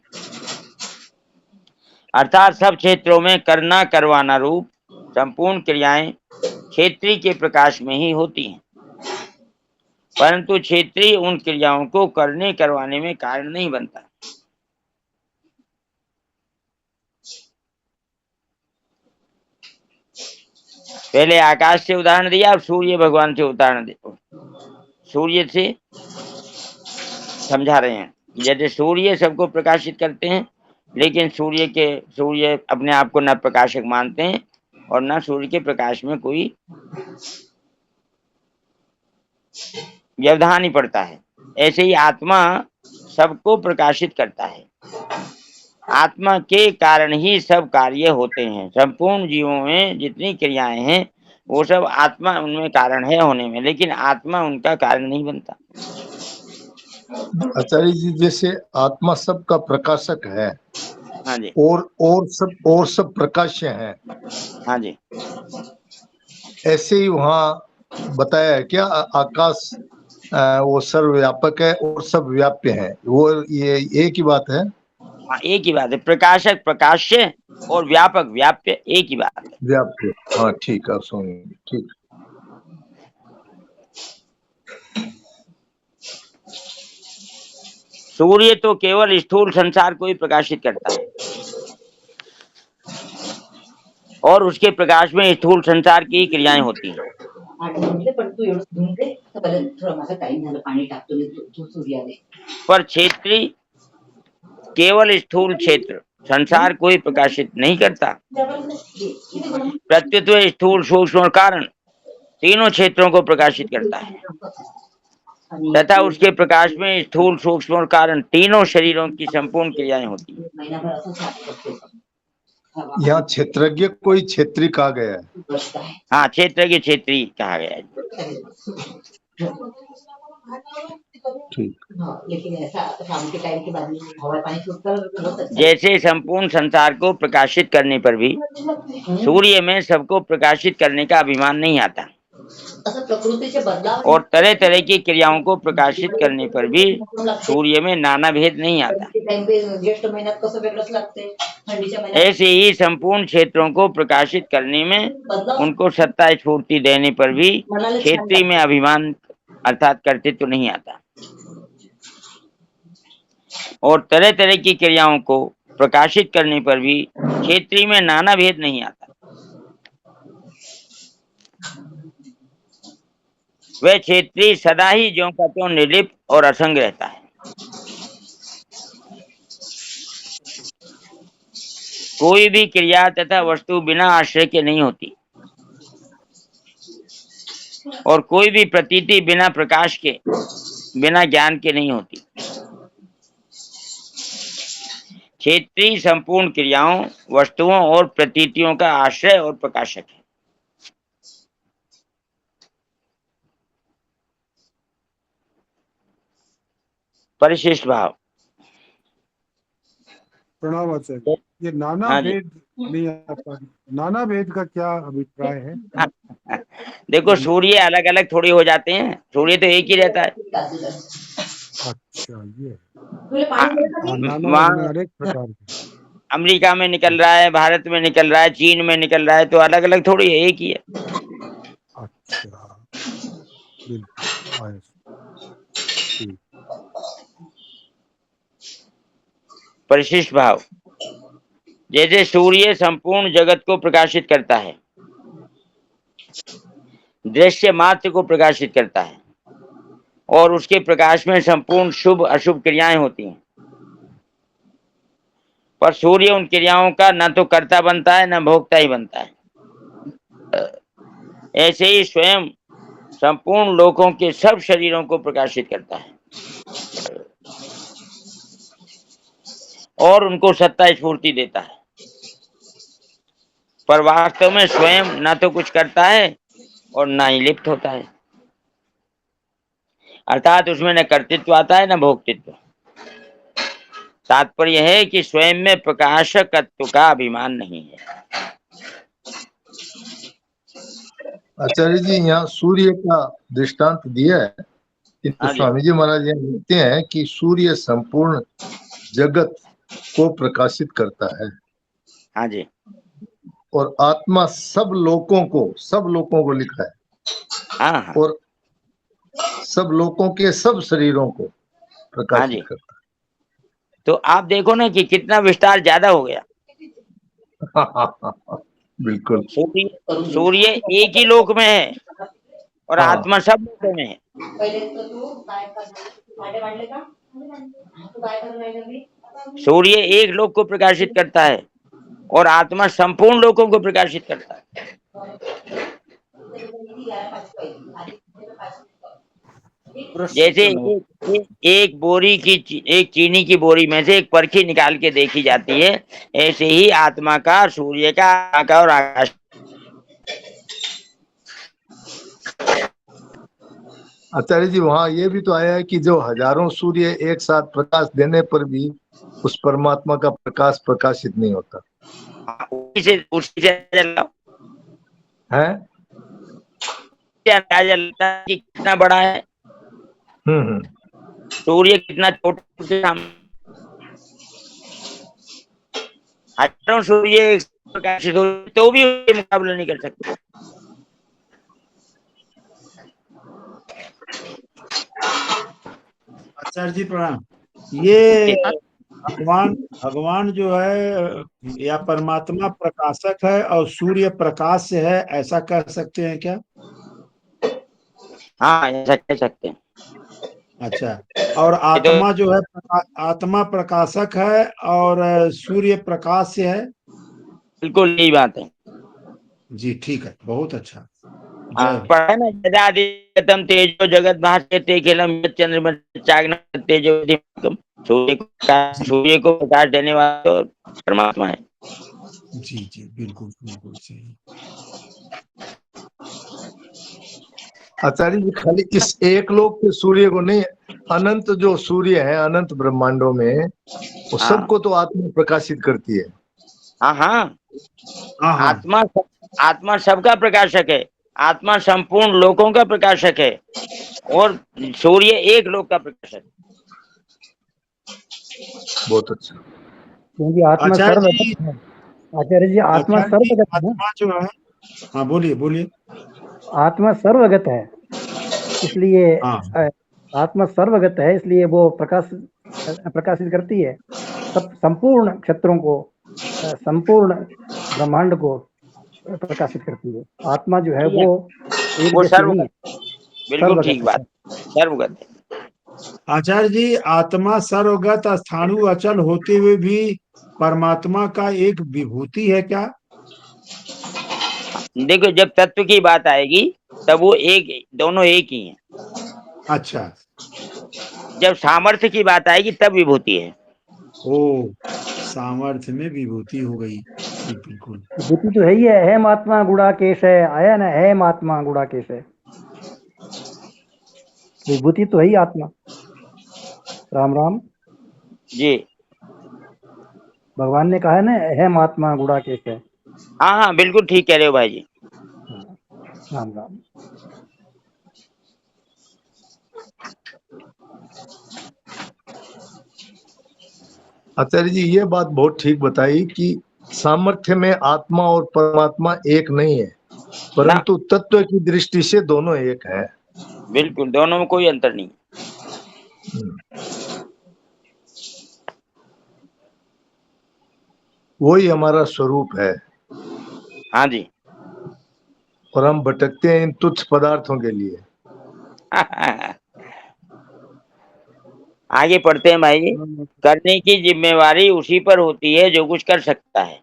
अर्थात सब क्षेत्रों में करना करवाना रूप संपूर्ण क्रियाएं क्षेत्री के प्रकाश में ही होती हैं, परंतु क्षेत्री उन क्रियाओं को करने करवाने में कारण नहीं बनता। पहले आकाश से उदाहरण दिया, अब सूर्य भगवान से उदाहरण दे, सूर्य से समझा रहे हैं। जैसे सूर्य सबको प्रकाशित करते हैं, लेकिन सूर्य अपने आप को न प्रकाशक मानते हैं और न सूर्य के प्रकाश में कोई व्यवधान ही पड़ता है। ऐसे ही आत्मा सबको प्रकाशित करता है। आत्मा के कारण ही सब कार्य होते हैं। संपूर्ण जीवों में जितनी क्रियाएं हैं वो सब आत्मा उनमें कारण है होने में, लेकिन आत्मा उनका कारण नहीं बनता। आचार्य जी, जैसे आत्मा सबका प्रकाशक है, हाँ जी, और सब प्रकाश्य है। हाँ जी, ऐसे ही वहाँ बताया है क्या आकाश वो सर्वव्यापक है और सब व्याप्य है, वो ये एक ही बात है? हाँ, एक ही बात है। प्रकाशक प्रकाश्य और व्यापक व्याप्य एक ही बात है। व्याप्य, हाँ ठीक है, सुनिए ठीक। सूर्य तो केवल स्थूल संसार को ही प्रकाशित करता है और उसके प्रकाश में स्थूल संसार की क्रियाएं होती हैं। पर क्षेत्री केवल स्थूल क्षेत्र संसार को ही प्रकाशित नहीं करता, प्रत्युत स्थूल सूक्ष्म और कारण तीनों क्षेत्रों को प्रकाशित करता है तथा उसके प्रकाश में स्थूल सूक्ष्म और कारण तीनों शरीरों की संपूर्ण क्रियाएं होती हैं। यहाँ क्षेत्रज्ञ कोई क्षेत्री कहा गया है। हाँ, क्षेत्रज्ञ क्षेत्री कहा गया है। ठीक। जैसे संपूर्ण संसार को प्रकाशित करने पर भी सूर्य में सबको प्रकाशित करने का अभिमान नहीं आता और तरह तरह की क्रियाओं को प्रकाशित करने पर भी सूर्य में नाना भेद नहीं आता। ऐसे ही संपूर्ण क्षेत्रों को प्रकाशित करने में उनको सत्ता स्फूर्ति देने पर भी क्षेत्री में अभिमान अर्थात कर्तृत्व नहीं आता और तरह तरह की क्रियाओं को प्रकाशित करने पर भी क्षेत्री में नाना भेद नहीं आता। वह क्षेत्री सदा ही ज्यों का त्यों निर्लिप्त और असंग रहता है। कोई भी क्रिया तथा वस्तु बिना आश्रय के नहीं होती और कोई भी प्रतीति बिना प्रकाश के बिना ज्ञान के नहीं होती। क्षेत्री संपूर्ण क्रियाओं वस्तुओं और प्रतीतियों का आश्रय और प्रकाशक है। परिशिष्ट भाव। प्रणाम आचार्य। ये नाना भेद नहीं आता, नाना भेद का क्या अभिप्राय है? देखो, सूर्य अलग अलग थोड़ी हो जाते हैं, सूर्य तो एक ही रहता है। अच्छा, ये वहाँ अनेक प्रकार के अमेरिका में निकल रहा है, भारत में निकल रहा है, चीन में निकल रहा है, तो अलग अलग थोड़ी है, एक ही है। अच्छा, बिल्कुल। परिशिष्ट भाव। जैसे सूर्य संपूर्ण जगत को प्रकाशित करता है, दृश्य मात्र को प्रकाशित करता है और उसके प्रकाश में संपूर्ण शुभ अशुभ क्रियाएं होती हैं, पर सूर्य उन क्रियाओं का न तो कर्ता बनता है न भोक्ता ही बनता है। ऐसे ही स्वयं संपूर्ण लोकों के सब शरीरों को प्रकाशित करता है और उनको सत्ता स्फूर्ति देता है, पर वास्तव में स्वयं न तो कुछ करता है और न ही लिप्त होता है। अर्थात उसमें न कर्तृत्व आता है न भोक्तृत्व। तात्पर्य है कि स्वयं में प्रकाशकत्व का अभिमान नहीं है। आचार्य जी यहाँ सूर्य का दृष्टांत दिया है, किंतु हाँ जी। स्वामी जी महाराज यहाँ लिखते हैं कि सूर्य संपूर्ण जगत को प्रकाशित करता है हाँ जी। और आत्मा सब लोगों को लिखा है हाँ हाँ और सब लोगों के सब शरीरों को हाँ प्रकाशित जी। करता तो आप देखो ना कि कितना विस्तार ज्यादा हो गया। है। बिल्कुल। सूर्य एक ही लोक में है और हाँ। आत्मा सब लोकों में है। पहिले तर तू काय करणार? भांडे मांडले का? तू काय करणार आहे घरी? सूर्य एक लोक को प्रकाशित करता है और आत्मा संपूर्ण लोकों को प्रकाशित करता है। जैसे एक बोरी की एक चीनी की बोरी में से एक परखी निकाल के देखी जाती है, ऐसे ही आत्मा का, सूर्य का और आकाश। आचार्य जी वहाँ ये भी तो आया है कि जो हजारों सूर्य एक साथ प्रकाश देने पर भी उस परमात्मा का प्रकाश प्रकाशित नहीं होता उसी से है। अंदाजा लगता है कि कितना बड़ा है सूर्य, कितना छोटा के सामने। हजारों सूर्य एक साथ प्रकाशित हो तो भी उसके मुकाबला नहीं कर सकते। आचार्य जी प्रणाम। ये भगवान जो है या परमात्मा प्रकाशक है और सूर्य प्रकाश से है, ऐसा कह सकते हैं क्या? हाँ, ऐसा कह सकते हैं। अच्छा, और आत्मा जो है आत्मा प्रकाशक है और सूर्य प्रकाश से है। बिल्कुल यही बात है जी, ठीक है, बहुत अच्छा। पढ़ा ना, यदादित्यम तेजो जगत भास्यते खिलम चंद्रमा चाग्न तेजो दीपकम। सूर्य को प्रकाश देने वाला तो परमात्मा है। जी जी, बिल्कुल बिल्कुल सही। आचार्य जी खाली इस एक लोक के सूर्य को नहीं, अनंत जो सूर्य है अनंत ब्रह्मांडों में, वो सबको तो आत्मा प्रकाशित करती है। हाँ हाँ, आत्मा सबका प्रकाशक है। आत्मा संपूर्ण लोकों का प्रकाशक है और सूर्य एक लोक का प्रकाशक। बहुत अच्छा। क्योंकि आत्मा सर्वगत है। आचार्य जी आत्मा सर्वगत है। आत्मा जो है, हाँ बोलिए बोलिए। आत्मा सर्वगत है, इसलिए आत्मा सर्वगत है, इसलिए वो प्रकाशित करती है सब संपूर्ण क्षेत्रों को, संपूर्ण ब्रह्मांड को प्रकाशित करती है। आत्मा जो है वो एक जैसी नहीं है। बिल्कुल ठीक बात, सर्वगत है। आचार्य जी आत्मा सर्वगत स्थाणु अचल होते हुए भी परमात्मा का एक विभूति है क्या? देखो, जब तत्व की बात आएगी तब वो दोनों एक ही हैं। अच्छा, जब सामर्थ्य की बात आएगी तब विभूति है। ओ, सामर्थ्य में विभूति हो गई। जी बिल्कुल। विभूति तो है ही है महात्मा गुणाकेश है, आया ना, है महात्मा गुणाकेश है, विभूति तो है ही आत्मा। राम राम जी। भगवान ने कहा है ना, है महात्मा गुणाकेश है। हाँ हाँ, बिल्कुल ठीक कह रहे हो भाई जी। राम राम। आचार्य जी ये बात बहुत ठीक बताई कि सामर्थ्य में आत्मा और परमात्मा एक नहीं है, परंतु तत्व की दृष्टि से दोनों एक है। बिल्कुल, दोनों में कोई अंतर नहीं। वही हमारा स्वरूप है। हाँ जी। और हम भटकते हैं इन तुच्छ पदार्थों के लिए। आगे पढ़ते हैं भाई जी। करने की जिम्मेवारी उसी पर होती है जो कुछ कर सकता है।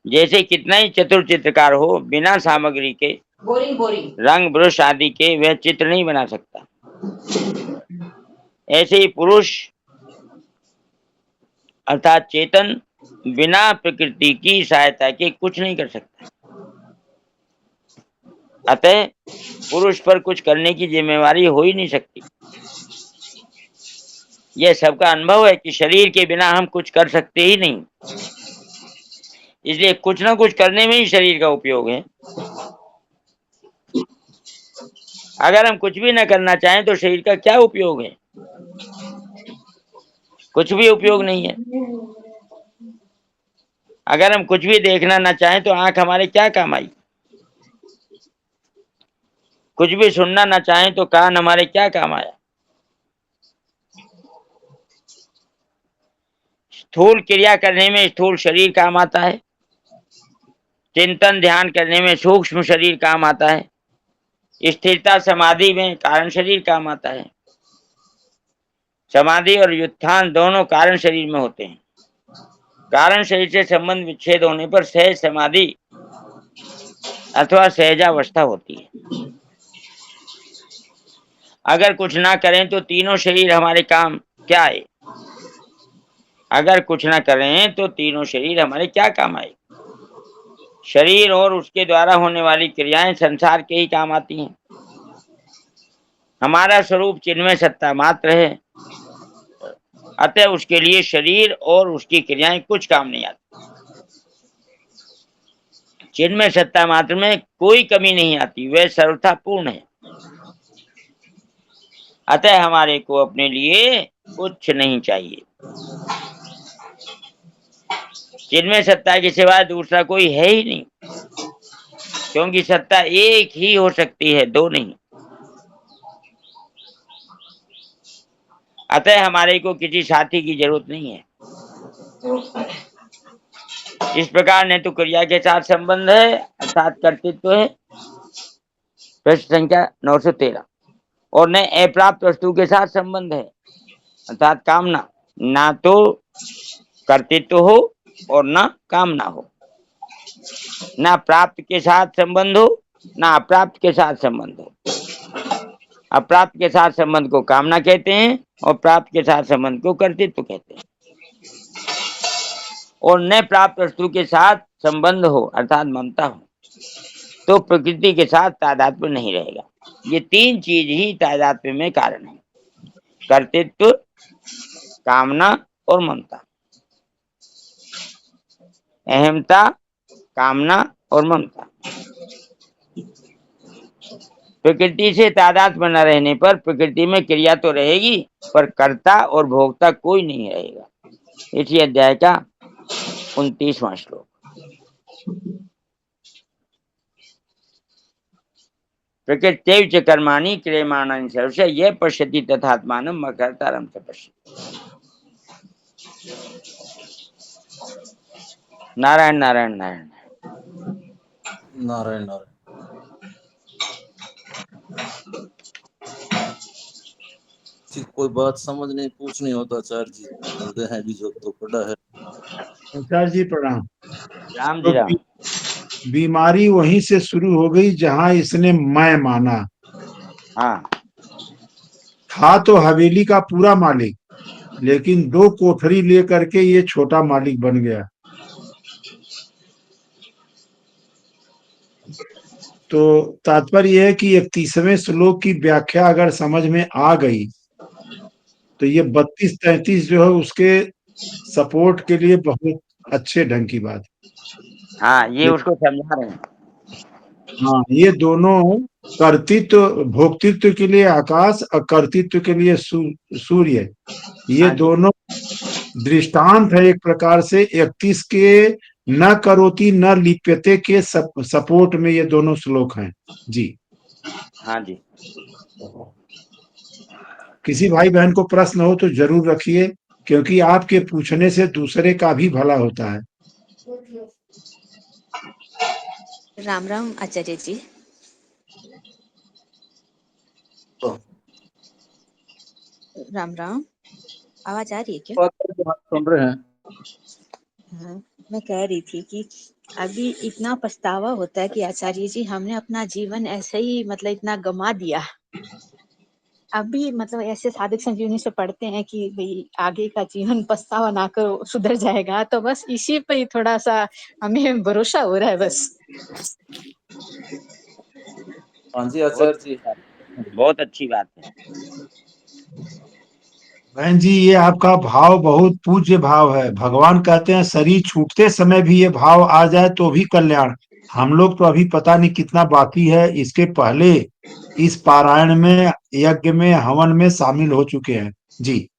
जैसे कितना ही चतुर चित्रकार हो, बिना सामग्री के रंग ब्रश आदि के वह चित्र नहीं बना सकता। ऐसे ही पुरुष अर्थात चेतन बिना प्रकृति की सहायता के कुछ नहीं कर सकता। अतः पुरुष पर कुछ करने की जिम्मेवारी हो ही नहीं सकती। यह सबका अनुभव है कि शरीर के बिना हम कुछ कर सकते ही नहीं। इसलिए कुछ ना कुछ करने में ही शरीर का उपयोग है। अगर हम कुछ भी न करना चाहें तो शरीर का क्या उपयोग है? कुछ भी उपयोग नहीं है। अगर हम कुछ भी देखना ना चाहें तो आंख हमारे क्या काम आई? कुछ भी सुनना ना चाहें तो कान हमारे क्या काम आया? स्थूल क्रिया करने में स्थूल शरीर काम आता है, चिंतन ध्यान करने में सूक्ष्म शरीर काम आता है, स्थिरता समाधि में कारण शरीर काम आता है। समाधि और व्युत्थान दोनों कारण शरीर में होते हैं। कारण शरीर से संबंध विच्छेद होने पर सहज समाधि अथवा सहजावस्था होती है। अगर कुछ ना करें तो तीनों शरीर हमारे काम क्या आए? अगर कुछ ना करें तो तीनों शरीर हमारे क्या काम आए? शरीर और उसके द्वारा होने वाली क्रियाएं संसार के ही काम आती हैं। हमारा स्वरूप चिन्मय सत्ता मात्र है, अतः उसके लिए शरीर और उसकी क्रियाएं कुछ काम नहीं आती। चिन्मय सत्ता मात्र में कोई कमी नहीं आती, वह सर्वथा पूर्ण है। अतः हमारे को अपने लिए कुछ नहीं चाहिए। चिन्मय सत्ता के सिवाय दूसरा कोई है ही नहीं, क्योंकि सत्ता एक ही हो सकती है, दो नहीं। अतः हमारे को किसी साथी की जरूरत नहीं है। इस प्रकार न तो क्रिया के साथ संबंध है अर्थात कर्तृत्व है, प्रश्न संख्या 913, और न अप्राप्त वस्तु के साथ संबंध है अर्थात कामना। ना तो कर्तृत्व हो और ना कामना हो, ना प्राप्त के साथ संबंध हो ना अप्राप्त के साथ संबंध हो। अप्राप्त के साथ संबंध को कामना कहते हैं और प्राप्त के साथ संबंध को कर्तृत्व कहते हैं। और न प्राप्त वस्तु के साथ संबंध हो अर्थात ममता हो तो प्रकृति के साथ तादात्म्य नहीं रहेगा। ये तीन चीज ही तादात्म्य में कारण है, कर्तृत्व, कामना और ममता। अहमता, कामना और ममता। प्रकृति से तादात्म्य न रहने पर प्रकृति में क्रिया तो रहेगी पर कर्ता और भोक्ता कोई नहीं रहेगा। इसी अध्याय का 29वां श्लोक। प्रकृत्यैव च कर्माणि क्रियमाणानि सर्वशः यः पश्यति तथात्मानं मकर्तारं च पश्यति। नारायण नारायण नारायण नारायण नारायण। कोई बात समझ नहीं पूछनी होता आचार्य जी, हृदय है भी जो तो पड़ा है। आचार्य जी प्रणाम। राम तो जी राम। बीमारी वहीं से शुरू हो गई जहां इसने मैं माना। हाँ, था तो हवेली का पूरा मालिक, लेकिन 2 कोठरी लेकर के ये छोटा मालिक बन गया। तो तात्पर्य यह है कि 31वें श्लोक की व्याख्या अगर समझ में आ गई तो ये 32-33 जो है उसके सपोर्ट के लिए बहुत अच्छे ढंग की बात है। हाँ, ये उसको समझा रहे हैं। हाँ, ये दोनों कर्तृत्व भोक्तृत्व के लिए आकाश और कर्तृत्व के लिए सूर्य, ये दोनों दृष्टांत है एक प्रकार से 31 के न करोति न लिप्यते के सपोर्ट में ये दोनों श्लोक हैं जी। हाँ जी। किसी भाई बहन को प्रश्न हो तो जरूर रखिए, क्योंकि आपके पूछने से दूसरे का भी भला होता है। राम राम आचार्य जी। राम राम, आवाज आ रही है क्या? सुन रहे हैं। हाँ, मैं कह रही थी कि अभी इतना पछतावा होता है कि आचार्य जी हमने अपना जीवन ऐसे ही मतलब इतना गमा दिया। अभी मतलब ऐसे साधक संजीवनी से पढ़ते हैं कि भाई आगे का जीवन पछतावा ना करो, सुधर जाएगा। तो बस इसी पे ही थोड़ा सा हमें भरोसा हो रहा है बस। हाँ जी आचार्य जी, बहुत अच्छी बात है। बहन जी, ये आपका भाव बहुत पूज्य भाव है। भगवान कहते हैं शरीर छूटते समय भी ये भाव आ जाए तो भी कल्याण। हम लोग तो अभी पता नहीं कितना बाकी है, इसके पहले इस पारायण में, यज्ञ में, हवन में शामिल हो चुके हैं जी।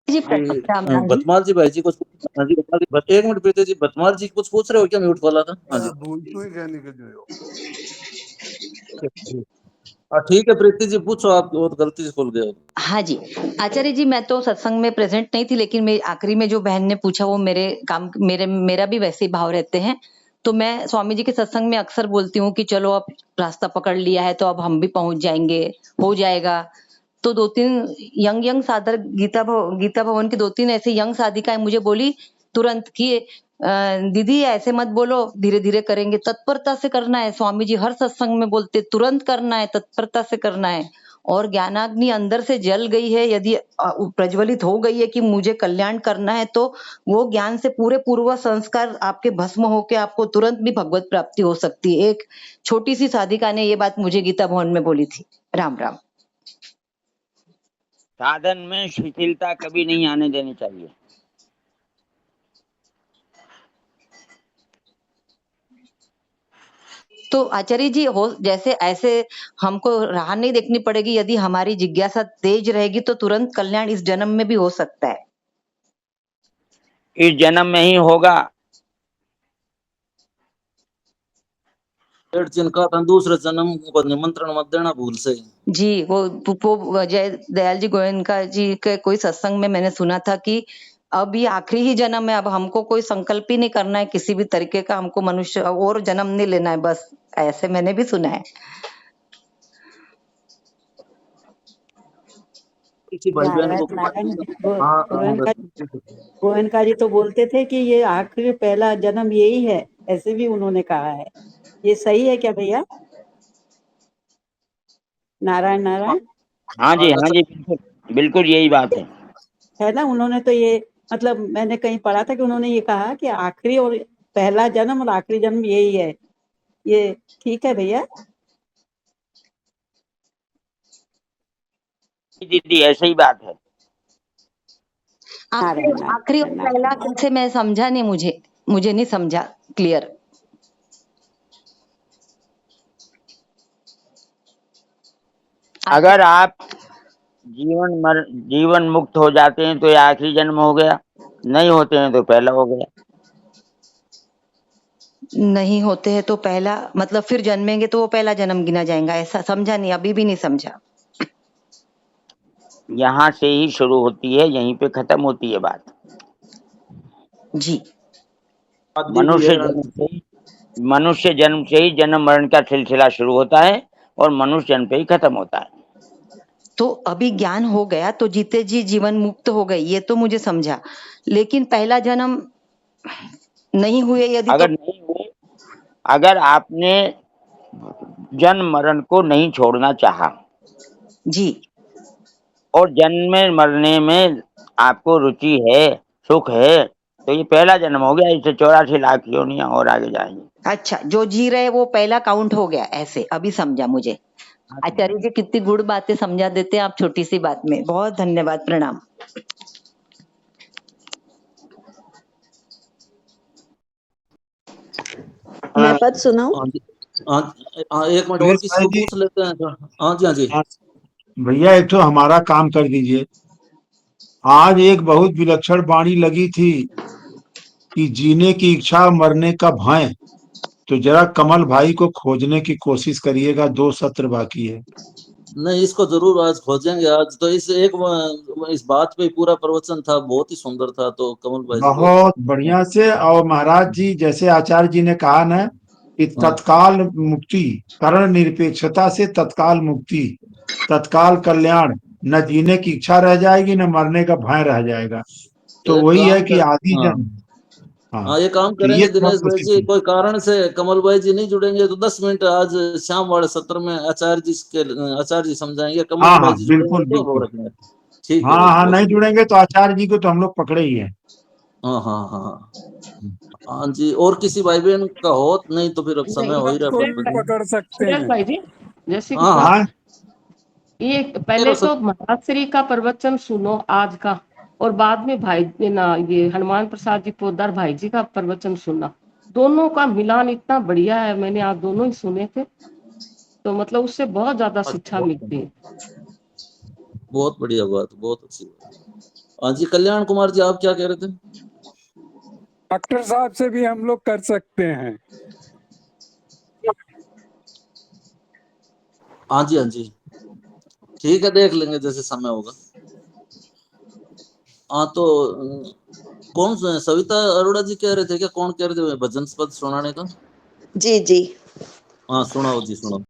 जी जी राम राम जी। भतमाल जी भाई जी कुछ हाँ जी भतमाल जी, एक मिनट प्रीति जी, भतमाल जी कुछ पूछ रहे हो क्या? म्यूट खोला था। हाँ जी हाँ ठीक है प्रीति जी पूछो, आप वो गलती से खोल गए हो। हाँ जी आचार्य जी, मैं तो सत्संग में प्रेजेंट नहीं थी, लेकिन मैं आखिरी में जो बहन ने पूछा वो मेरा भी वैसे ही भाव रहते हैं। तो मैं स्वामी जी के सत्संग में अक्सर बोलती हूँ कि चलो अब रास्ता पकड़ लिया है तो अब हम भी पहुंच जाएंगे, हो जाएगा। तो 2-3 यंग साधक गीता भवन की 2-3 ऐसी यंग साधिकाएं मुझे बोली तुरंत कि दीदी ऐसे मत बोलो, धीरे धीरे करेंगे, तत्परता से करना है। स्वामी जी हर सत्संग में बोलते तुरंत करना है, तत्परता से करना है। और ज्ञानाग्नि अंदर से जल गई है, यदि प्रज्वलित हो गई है कि मुझे कल्याण करना है, तो वो ज्ञान से पूरे पूर्व संस्कार आपके भस्म होके आपको तुरंत भी भगवत प्राप्ति हो सकती है। एक छोटी सी साधिका ने ये बात मुझे गीता भवन में बोली थी। राम राम। साधन में शिथिलता कभी नहीं आने देनी चाहिए। तो आचार्य जी हो जैसे ऐसे हमको राह नहीं देखनी पड़ेगी, यदि हमारी जिज्ञासा तेज रहेगी तो तुरंत कल्याण इस जन्म में भी हो सकता है। इस जन्म में ही होगा। पेड़ जिनका था दूसरे जन्म को निमंत्रण मत देना भूल से। जी वो जय दयाल जी गोयनका जी के कोई सत्संग में मैंने सुना था कि अब ये आखिरी ही जन्म है, अब हमको कोई संकल्प ही नहीं करना है किसी भी तरीके का, हमको मनुष्य और जन्म नहीं लेना है, बस ऐसे मैंने भी सुना है। किसी भाई बहन को गोयनका जी तो बोलते थे कि ये आखिरी पहला जन्म यही है, ऐसे भी उन्होंने कहा है। ये सही है क्या भैया? नारायण नारायण। हाँ जी बिल्कुल बिल्कुल यही बात है ना, उन्होंने तो ये मतलब मैंने कहीं पढ़ा था कि उन्होंने ये कहा कि आखिरी और पहला जन्म और आखिरी जन्म यही है। ये ठीक है भैया? दीदी ऐसे ही बात है। आखिरी और पहला कैसे, मैं समझा नहीं, मुझे नहीं समझा क्लियर। अगर आप जीवन मुक्त हो जाते हैं तो ये आखिरी जन्म हो गया, नहीं होते हैं तो पहला हो गया। नहीं होते हैं तो पहला मतलब फिर जन्मेंगे तो वो पहला जन्म गिना जाएगा, ऐसा समझा नहीं, अभी भी नहीं समझा। यहाँ से ही शुरू होती है, यहीं पे खत्म होती है बात जी। मनुष्य जन्म से ही जन्म मरण का सिलसिला शुरू होता है और मनुष्य जन्म पे ही खत्म होता है। तो अभी ज्ञान हो गया तो जीते जी जीवन मुक्त हो गई, ये तो मुझे समझा, लेकिन पहला जन्म नहीं हुए यदि अगर नहीं हुए, अगर आपने जन्म मरण को नहीं छोड़ना चाहा जी, और जन्म में मरने में आपको रुचि है, सुख है, तो ये पहला जन्म हो गया। इससे 84 लाख योनियां और आगे जाएंगी। अच्छा, जो जी रहे वो पहला काउंट हो गया, ऐसे अभी समझा मुझे। आचार्य जी कितनी गुड़ बातें समझा देते हैं आप छोटी सी बात में, बहुत धन्यवाद, प्रणाम। मैं पद सुनाऊं? एक मिनट और किसी को पूछ लेते हैं। हाँ जी भैया एक तो हमारा काम कर दीजिए। आज एक बहुत विलक्षण वाणी लगी थी कि जीने की इच्छा मरने का भय, तो जरा कमल भाई को खोजने की कोशिश करिएगा, 2 सत्र बाकी है। नहीं, इसको जरूर आज खोजेंगे। आज तो इस बात पे पूरा प्रवचन था, बहुत ही सुंदर था। तो कमल भाई बहुत बढ़िया से, और महाराज जी जैसे आचार्य जी ने कहा ना कि तत्काल मुक्ति, करण निरपेक्षता से तत्काल मुक्ति, तत्काल कल्याण, न जीने की इच्छा रह जाएगी न मरने का भय रह जाएगा। तो वही है कि आदि जन्म। हाँ, ये काम करेंगे दिनेश भाई जी। कोई कारण से कमल भाई जी नहीं जुड़ेंगे तो 10 मिनट आज शाम वाले सत्र में आचार्य जी समझाएंगे। कमल भाई जी बिल्कुल जुड़ेंगे तो बिल्कुल। ठीक है। हाँ नहीं जुड़ेंगे तो आचार्य जी को तो हम लोग पकड़े ही है। हाँ जी, और किसी भाई बहन का हो नहीं तो फिर अब समय हो ही रहा है। पकड़ सकते हैं भाई जी, जैसे हाँ ये पहले तो महाश्री का प्रवचन सुनो आज का, और बाद में भाई ना ये हनुमान प्रसाद जी पोद्दार भाई जी का प्रवचन सुनना। दोनों का मिलान इतना बढ़िया है, मैंने आज दोनों ही सुने थे, तो मतलब उससे बहुत ज्यादा शिक्षा मिलती है। बहुत बढ़िया बात, बहुत अच्छी बात। हाँ जी, कल्याण कुमार जी, आप क्या कह रहे थे? डॉक्टर साहब से भी हम लोग कर सकते हैं। हाँ जी, हाँ जी, ठीक है, देख लेंगे जैसे समय होगा। हाँ, तो कौन सविता अरोड़ा जी कह रहे थे क्या? कौन कह रहे थे भजन पद सुनाने का? जी जी। हाँ, सुनाओ जी, सुनाओ।